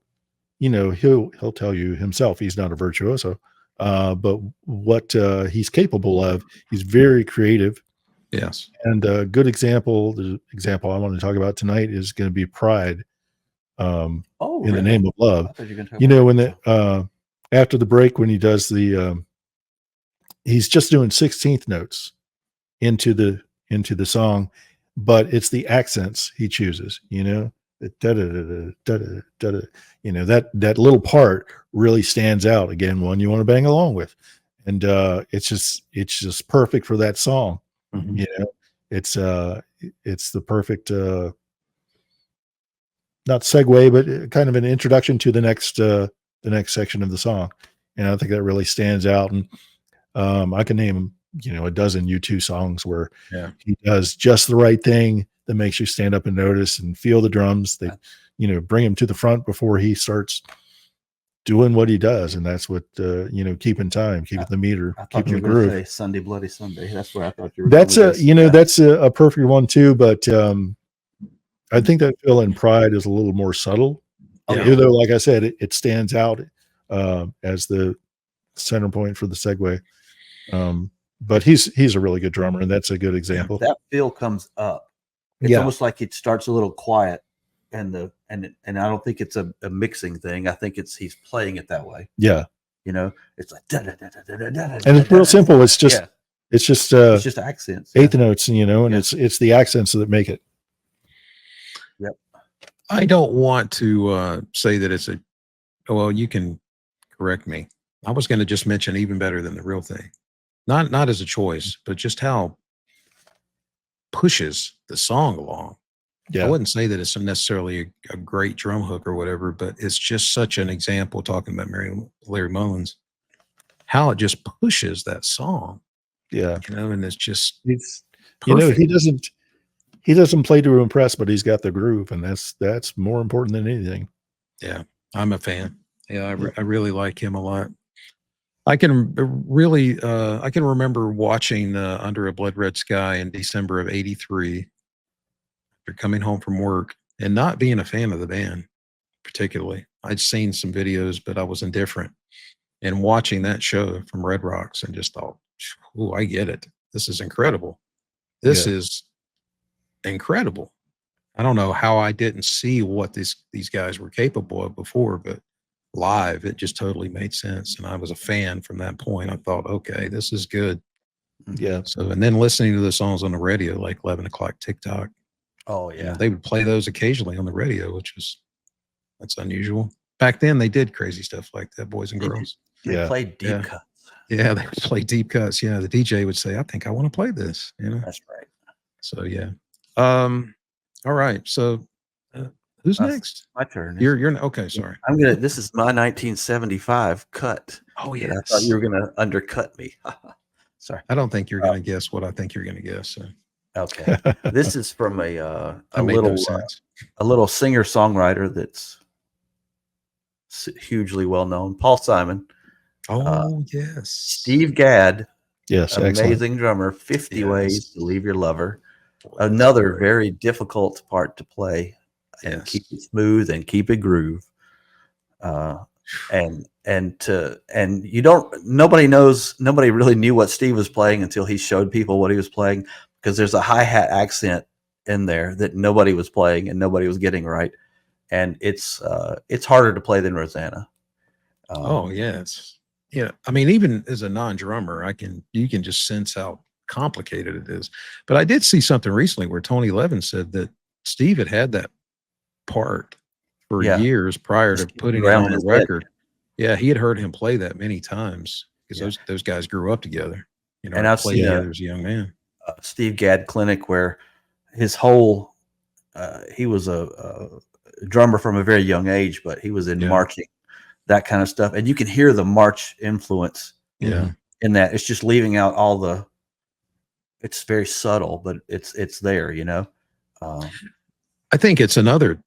he'll tell you himself he's not a virtuoso, but what he's capable of, he's very creative. Yes. And a good example, the example I want to talk about tonight is going to be Pride, in the Name of Love. I thought you were gonna talk about When after the break, when he does he's just doing 16th notes into the song, but it's the accents he chooses, that little part really stands out. Again, one you want to bang along with. And it's just perfect for that song. Mhm. It's the perfect not segue, but kind of an introduction to the next section of the song. And I think that really stands out. And I can name a dozen U2 songs where he does just the right thing that makes you stand up and notice and feel the drums. They bring him to the front before he starts doing what he does, and that's what keeping time, keeping the meter, I thought keeping you the were going to groove. say Sunday Bloody Sunday. That's where I thought you were. That's going with this. that's a perfect one too. But I think that Phil in Pride is a little more subtle. Even though, like I said, it stands out as the center point for the segue. But he's a really good drummer, and that's a good example. That feel comes up. It's almost like it starts a little quiet, and I don't think it's a mixing thing. I think he's playing it that way. Yeah. It's like and it's real simple. It's just accents, eighth notes, and it's the accents that make it. Yep. I don't want to say that it's well, you can correct me. I was going to just mention Even Better Than the Real Thing. Not as a choice, but just how pushes the song along. Yeah. I wouldn't say that it's necessarily a great drum hook or whatever, but it's just such an example, talking about Larry Mullins, how it just pushes that song. Yeah. And it's just he's perfect. he doesn't play to impress, but he's got the groove, and that's more important than anything. Yeah, I'm a fan. Yeah, I really like him a lot. I can remember watching Under a Blood Red Sky in December of '83 after coming home from work and not being a fan of the band particularly. I'd seen some videos, but I was indifferent. And watching that show from Red Rocks and just thought, oh, I get it. This is incredible. This is incredible. I don't know how I didn't see what these guys were capable of before, but live, it just totally made sense. And I was a fan from that point. I thought, okay, this is good. Yeah. So, and then listening to the songs on the radio, like 11 o'clock TikTok. Oh yeah. They would play those occasionally on the radio, that's unusual. Back then they did crazy stuff like that, Boys and Girls. They played deep cuts. Yeah, they would play deep cuts. Yeah, the DJ would say, I think I want to play this, That's right. So yeah. All right. So who's next? My turn. You're okay, sorry. This is my 1975 cut. Oh yes. I thought you were gonna undercut me. Sorry. I don't think you're gonna guess what I think you're gonna guess. So. Okay. This is from a little singer-songwriter that's hugely well known, Paul Simon. Oh yes. Steve Gadd. Yes, amazing excellent. drummer. 50 Ways to Leave Your Lover. Another very difficult part to play, and keep it smooth and keep it groove. Nobody really knew what Steve was playing until he showed people what he was playing, because there's a hi-hat accent in there that nobody was playing and nobody was getting right. And it's harder to play than Rosanna. I mean, even as a non-drummer, you can just sense how complicated it is. But I did see something recently where Tony Levin said that Steve had that part for years prior to putting it on the record. Yeah, he had heard him play that many times because those guys grew up together. And I've played together as a young man. Steve Gadd clinic where his whole he was a drummer from a very young age, but he was in marching, that kind of stuff, and you can hear the march influence. Yeah, in that it's just leaving out all the. It's very subtle, but it's there, I think it's another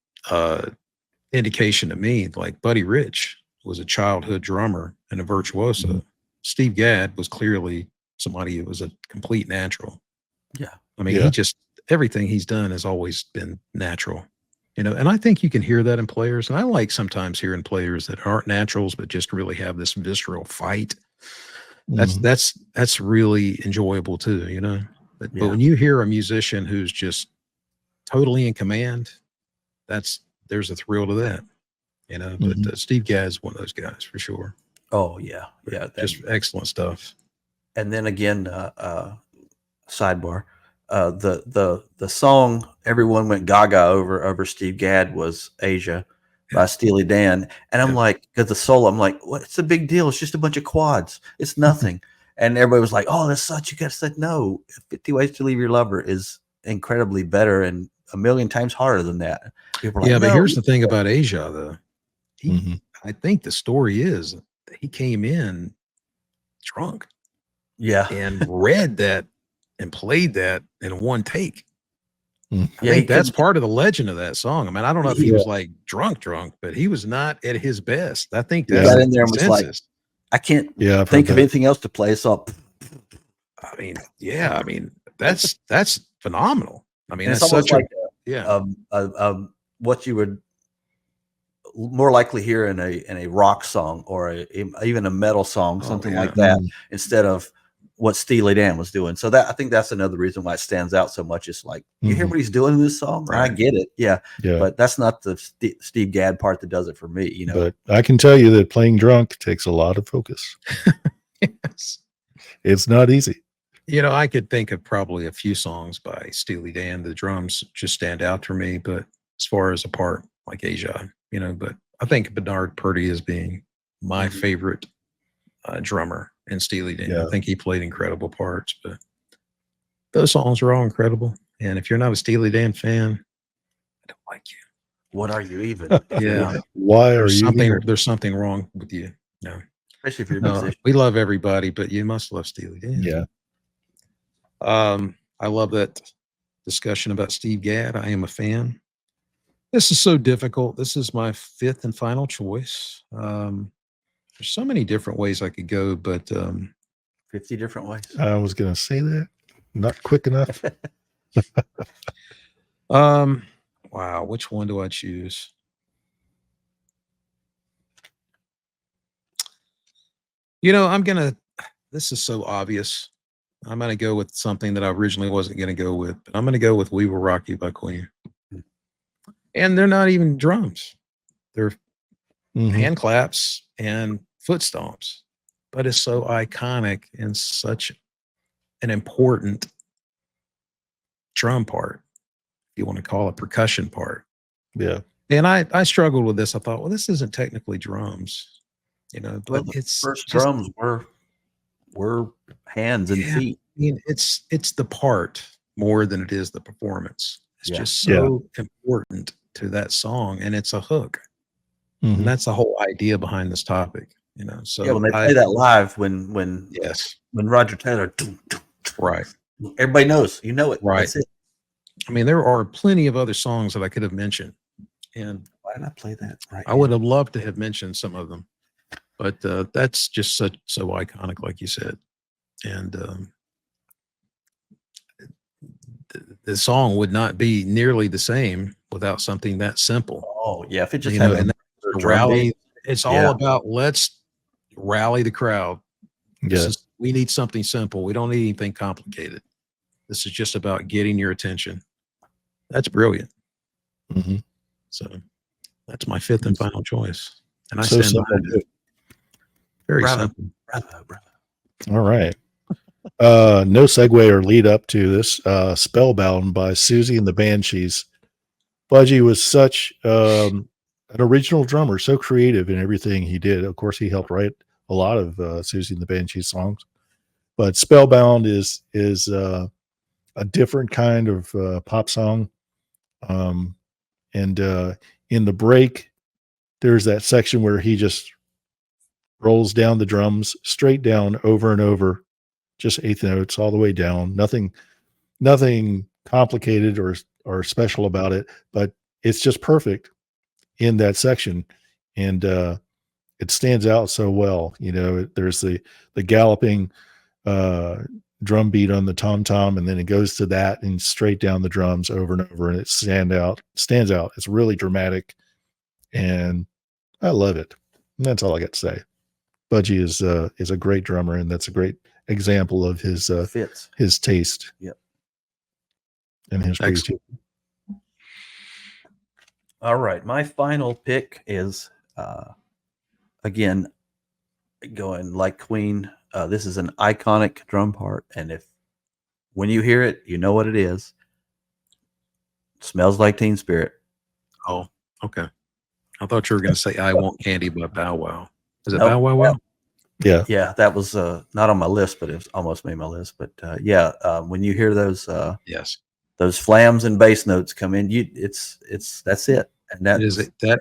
indication to me. Like Buddy Rich was a childhood drummer and a virtuoso. Steve Gadd was clearly somebody who was a complete natural. Yeah, I mean, Yeah. everything he's done has always been natural, and I think you can hear that in players. And I like sometimes hearing players that aren't naturals, but just really have this visceral fight. That's Mhm. that's really enjoyable too. But Yeah. when you hear a musician who's just totally in command, there's a thrill to that. But Mhm. Steve Gadd's one of those guys for sure. Oh yeah, yeah. Just excellent stuff. And then again, sidebar, the song everyone went gaga over Steve Gadd was Asia by Steely Dan, and I'm Yeah. like, because the solo, I'm like, what's the big deal? It's just a bunch of quads. It's nothing. And everybody was like, oh, that's such. You guys said no. 50 Ways to Leave Your Lover is incredibly better and a million times harder than that. People are Yeah, like, but no. here's the thing about Asia, though. Mhm. I think the story is that he came in drunk Yeah, and read that and played that in one take. Mm. I yeah. He think that's couldn't. part of the legend of that song. I mean, I don't know if he Yeah. was like drunk, but he was not at his best. I think He that's got the in there and was like, consensus. I can't Yeah, I've heard think of that. anything else to play. So I mean, that's phenomenal. I mean, and it's that's almost such a like what you would more likely hear in a rock song or even a metal song, Oh, something yeah. like that, Mm. instead of what Steely Dan was doing. So that I think that's another reason why it stands out so much. It's like you hear Mhm. what he's doing in this song, and I Right. get it, yeah, Yeah. but that's not the Steve Gadd part that does it for me. But I can tell you that playing drunk takes a lot of focus. Yes. It's not easy. I could think of probably a few songs by Steely Dan. The drums just stand out for me, but as far as a part like Asia, but I think Bernard Purdie as being my Mhm. favorite drummer in Steely Dan. Yeah. I think he played incredible parts, but those songs are all incredible. And if you're not a Steely Dan fan, I don't like you. What are you even? Yeah. Why are There's you something here? there's something wrong with you. No. Especially if you're a No, musician. we love everybody, but you must love Steely Dan. Yeah. I love that discussion about Steve Gadd. I am a fan. This is so difficult. This is my fifth and final choice. There's so many different ways I could go, but 50 different ways. I was going to say that. Not quick enough. wow, which one do I choose? This is so obvious. I'm gonna go with something that I originally wasn't gonna go with, but I'm gonna go with We Will Rock You by Queen. And they're not even drums. They're Mhm. hand claps and foot stomps, but it's so iconic and such an important drum part, if you want to call it percussion part. Yeah. And I struggled with this. I thought, well, this isn't technically drums, Well, but the it's first just, drums were hands and yeah, feet. I mean, it's the part more than it is the performance. It's Yeah. just Yeah. so important to that song, and it's a hook. And Mhm. that's the whole idea behind this topic, So Yeah, when they play that live, when yes, Roger Taylor, right. everybody knows, you know it. Right. That's it. I mean, there are plenty of other songs that I could have mentioned, and Why did I play that? Right. I would have loved to have mentioned some of them, but that's just so iconic, like you said. And the song would not be nearly the same without something that simple. Oh yeah, if it just You had know, a and that's a the drum beat. rally. It's all Yeah. about let's rally the crowd. Yeah. We need something simple. We don't need anything complicated. This is just about getting your attention. That's brilliant. Mhm. So that's my fifth and final choice. And I So stand simple. behind it. Very Bravo. simple. Bravo. All right. No segue or lead up to this. Spellbound by Susie and the Banshees. Budgie was such an original drummer, so creative in everything he did. Of course, he helped write a lot of Susie and the Banshees songs. But Spellbound is a different kind of pop song. And in the break, there's that section where he just rolls down the drums straight down over and over, just eighth notes all the way down. Nothing complicated or special about it, but it's just perfect in that section. And it stands out so well. There's the galloping drum beat on the tom tom, and then it goes to that and straight down the drums over and over, and it stands out. It's really dramatic, and I love it. And that's all I got to say. Budgie is a great drummer, and that's a great example of Fits. his taste. Yep. And his creativity. All right, my final pick is again going like Queen. This is an iconic drum part, and when you hear it, you know what it is. Smells Like Teen Spirit. Oh, okay. I thought you were going to say "I Want Candy" by Bow Wow. Is it Nope. Bow Wow Wow? Yeah. Yeah, that was not on my list, but it was almost made my list. But yeah, when you hear those Yes, those flams and bass notes come in, that's it. And that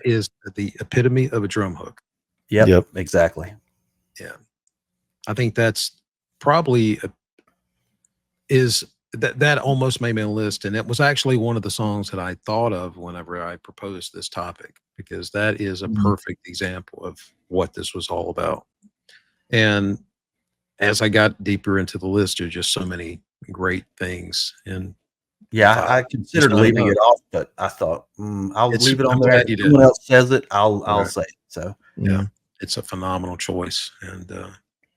is the epitome of a drum hook. Yep, exactly. Yeah, I think that's probably that almost made me a list, and it was actually one of the songs that I thought of whenever I proposed this topic, because that is a perfect example of what this was all about. And as I got deeper into the list, there's just so many great things. And yeah, I considered leaving it off, but I thought I'll leave it on there. If someone else says it, I'll say it. So yeah, it's a phenomenal choice, and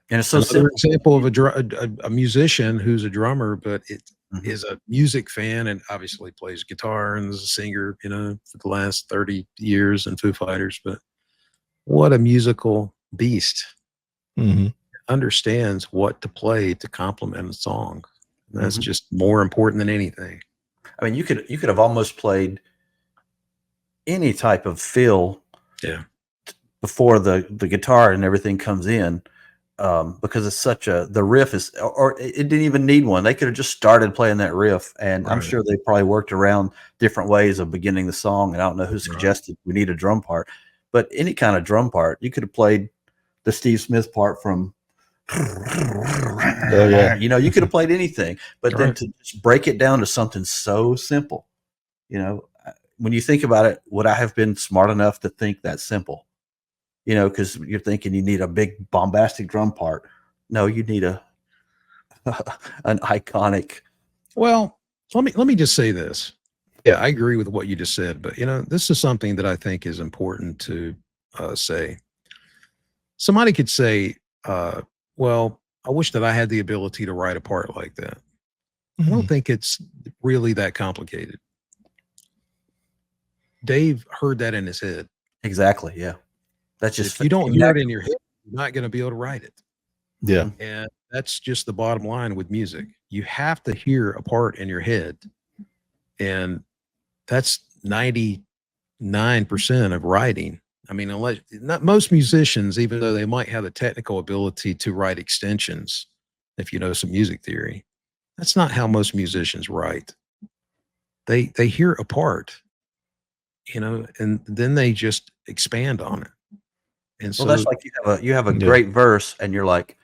it's so another simple. example of a musician who's a drummer, but it is a music fan and obviously plays guitar and is a singer, for the last 30 years in Foo Fighters. But what a musical beast. Understands what to play to complement a song. That's just more important than anything. I mean, you could have almost played any type of fill before the guitar and everything comes in, because it's the riff is, or it didn't even need one. They could have just started playing that riff, and I'm sure they probably worked around different ways of beginning the song. And I don't know who suggested we need a drum part, but any kind of drum part, you could have played the Steve Smith part from. Oh yeah, you could have played anything, but then to just break it down to something so simple, when you think about it, would I have been smart enough to think that simple? Because you're thinking you need a big bombastic drum part. No, you need an iconic. Well, let me just say this. Yeah, I agree with what you just said, but this is something that I think is important to say. Somebody could say, well, I wish that I had the ability to write a part like that. I don't think it's really that complicated. Dave heard that in his head. Exactly. Yeah. That's just, if you don't hear it in your head, you're not going to be able to write it. Yeah. And that's just the bottom line with music. You have to hear a part in your head. And that's 99% of writing. I mean, not most musicians, even though they might have the technical ability to write extensions, if you know some music theory, that's not how most musicians write. They hear a part, and then they just expand on it. And so that's like you have a great verse, and you're like,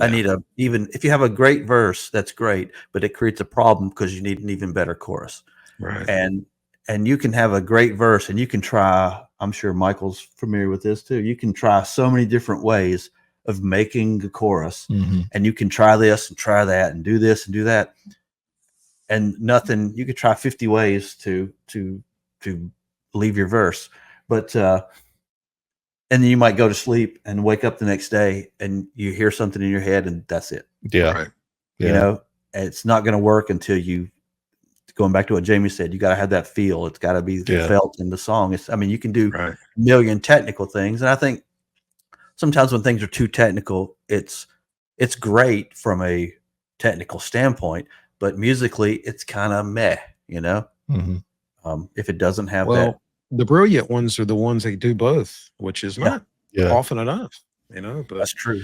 I need even if you have a great verse, that's great, but it creates a problem because you need an even better chorus. Right. And you can have a great verse, and you can try, I'm sure Michael's familiar with this too. You can try so many different ways of making a chorus, and you can try this and try that and do this and do that. And nothing, you could try 50 ways to leave your verse. But, and then you might go to sleep and wake up the next day and you hear something in your head and that's it. Yeah. Right. Yeah. It's not going to work until going back to what Jamie said, you got to have that feel. It's got to be felt in the song. You can do a million technical things. And I think sometimes when things are too technical, it's great from a technical standpoint, but musically it's kind of meh, if it doesn't have that. The brilliant ones are the ones that do both, which is not often enough, but that's true.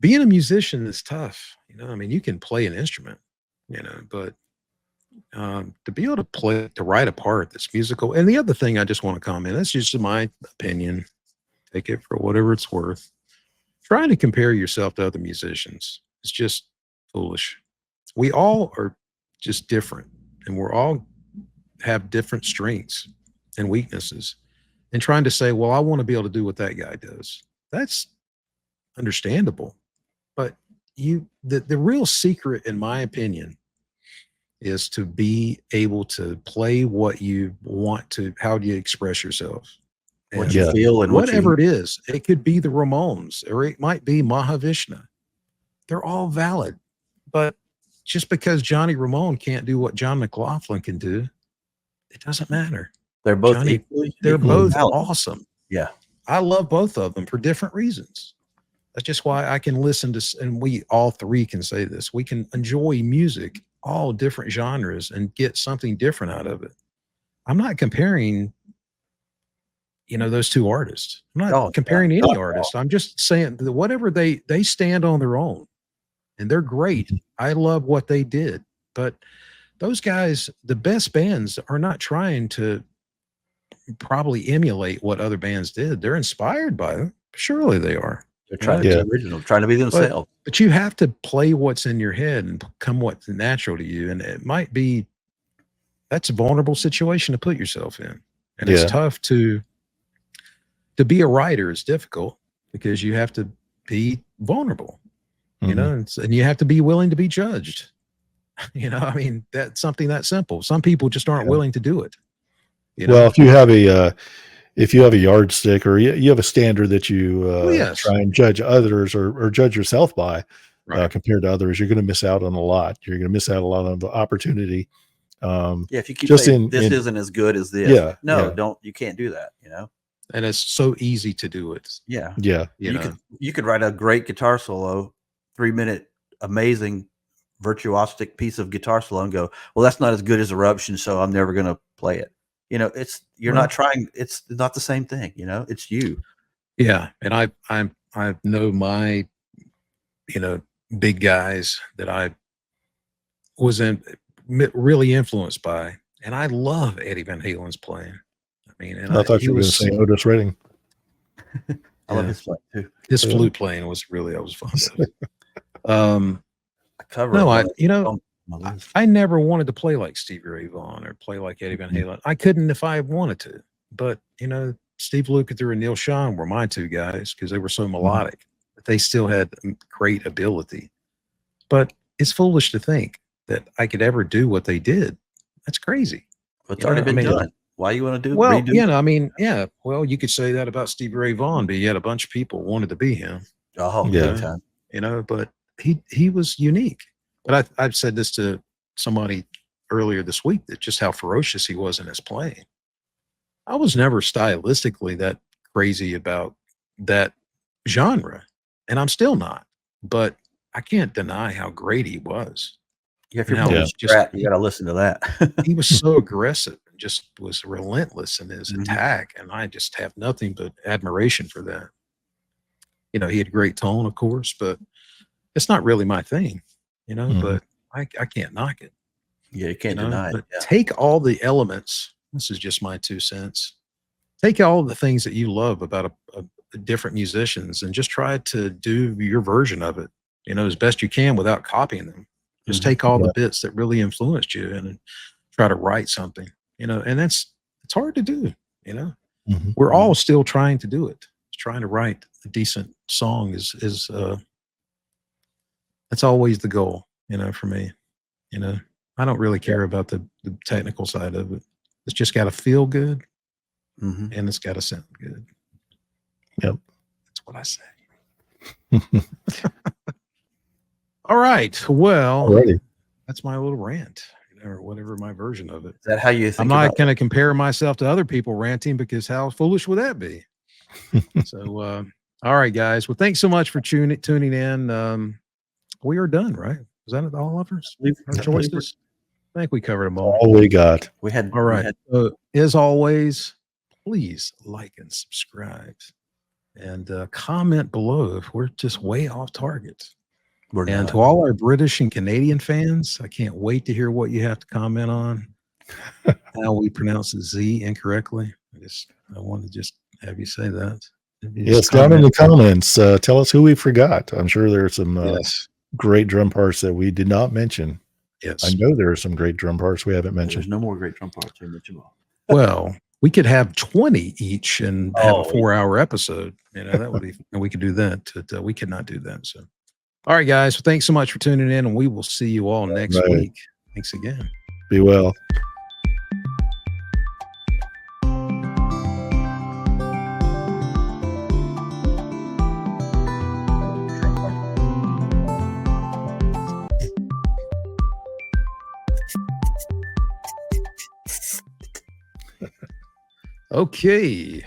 Being a musician is tough. You can play an instrument, but to be able to write a part that's musical. And the other thing I just want to comment, that's just my opinion. Take it for whatever it's worth. Trying to compare yourself to other musicians is just foolish. We all are just different, and we're all have different strengths and weaknesses. And trying to say, well, I want to be able to do what that guy does. That's understandable. But the real secret, in my opinion, is to be able to play what you want to, how do you express yourself? What And you Yeah. feel and whatever what you it is, it could be the Ramones or it might be Mahavishnu. They're all valid. But just because Johnny Ramone can't do what John McLaughlin can do, it doesn't matter. they're both Johnny, equally they're equally both valid. awesome. Yeah. I love both of them for different reasons. That's just why I can listen to, and we all three can say this. We can enjoy music, all different genres, and get something different out of it. I'm not comparing, those two artists. I'm not Oh, comparing yeah. any Not at all. artist. I'm just saying that whatever they stand on their own, and they're great. I love what they did, but those guys, the best bands, are not trying to probably emulate what other bands did. They're inspired by them. Surely they are. They're trying to Yeah. be original, trying to be themselves. But you have to play what's in your head and come what's natural to you. And it might be, that's a vulnerable situation to put yourself in. And Yeah. it's tough to be a writer is difficult because you have to be vulnerable, Mhm. and you have to be willing to be judged. I mean, that's something that simple. Some people just aren't Yeah. willing to do it. Well, if you have a yardstick or you have a standard that you Well, yes. try and judge others or judge yourself by Right. compared to others, you're going to miss out on a lot. You're going to miss out a lot of the opportunity. Yeah, if you keep Just saying in- this in- isn't as good as this, Yeah, no, yeah. you can't do that. And it's so easy to do it. Yeah, Yeah. you could write a great guitar solo, 3-minute, amazing, virtuosic piece of guitar solo, and go, well, that's not as good as Eruption, so I'm never going to play it. You're Well- not trying. It's not the same thing. It's you. Yeah. And I know my, big guys that I was really influenced by, and I love Eddie Van Halen's playing. I mean, and I thought he you were going to say Otis Redding. I love Yeah. his playing too. his Yeah. flute playing was really, I was fond of. A cover. No, of I, my list. I never wanted to play like Stevie Ray Vaughan or play like Eddie Van Halen. I couldn't if I wanted to. But, Steve Lukather and Neil Schon were my two guys because they were so melodic, but they still had great ability. But it's foolish to think that I could ever do what they did. That's crazy. It's You already know, been I mean, done. Why you want to do? Well, redo? well, you could say that about Stevie Ray Vaughan, but yet a bunch of people wanted to be him. Oh, Yeah. big time. But he was unique. But I've said this to somebody earlier this week, that just how ferocious he was in his playing. I was never stylistically that crazy about that genre, and I'm still not. But I can't deny how great he was. Yeah, if you're Now, playing just- Strat, you got to listen to that. He was so aggressive and just was relentless in his Mhm. attack, and I just have nothing but admiration for that. He had great tone, of course, but it's not really my thing. Mhm. But I can't knock it. Yeah, you can't deny it. But Yeah. take all the elements. This is just my 2 cents. Take all the things that you love about a different musicians and just try to do your version of it, as best you can without copying them. Just Mhm. take all Yeah. the bits that really influenced you and try to write something, and it's hard to do, Mhm. We're all still trying to do it. Trying to write a decent song is that's always the goal, for me. I don't really care about the technical side of it. It's just got to feel good Mhm. and it's got to sound good. Yep. That's what I say. All right. Well, Alrighty. that's my little rant, or whatever my version of it. Is that how you I'm think not about going to compare myself to other people ranting because how foolish would that be? So, all right, guys. Well, thanks so much for tuning in. We are done, right? Is that all of us? Our choices? I think we covered them all. All we got. We had All right. As always, please like and subscribe and comment below if we're just way off target. We're And not. to all our British and Canadian fans, I can't wait to hear what you have to comment on how we pronounce the Z incorrectly. I want to just have you say that. Yes, down in the comments, tell us who we forgot. I'm sure there are some Yes. great drum parts that we did not mention. Yes. I know there are some great drum parts we haven't There's mentioned. no more great drum parts. We mentioned all. Well, we could have 20 each and have a Oh, 4-hour episode. That would be, and we could do that. But we could not do that. So All right, guys. Well, thanks so much for tuning in, and we will see you all next Right. week. Thanks again. Be well. Okay.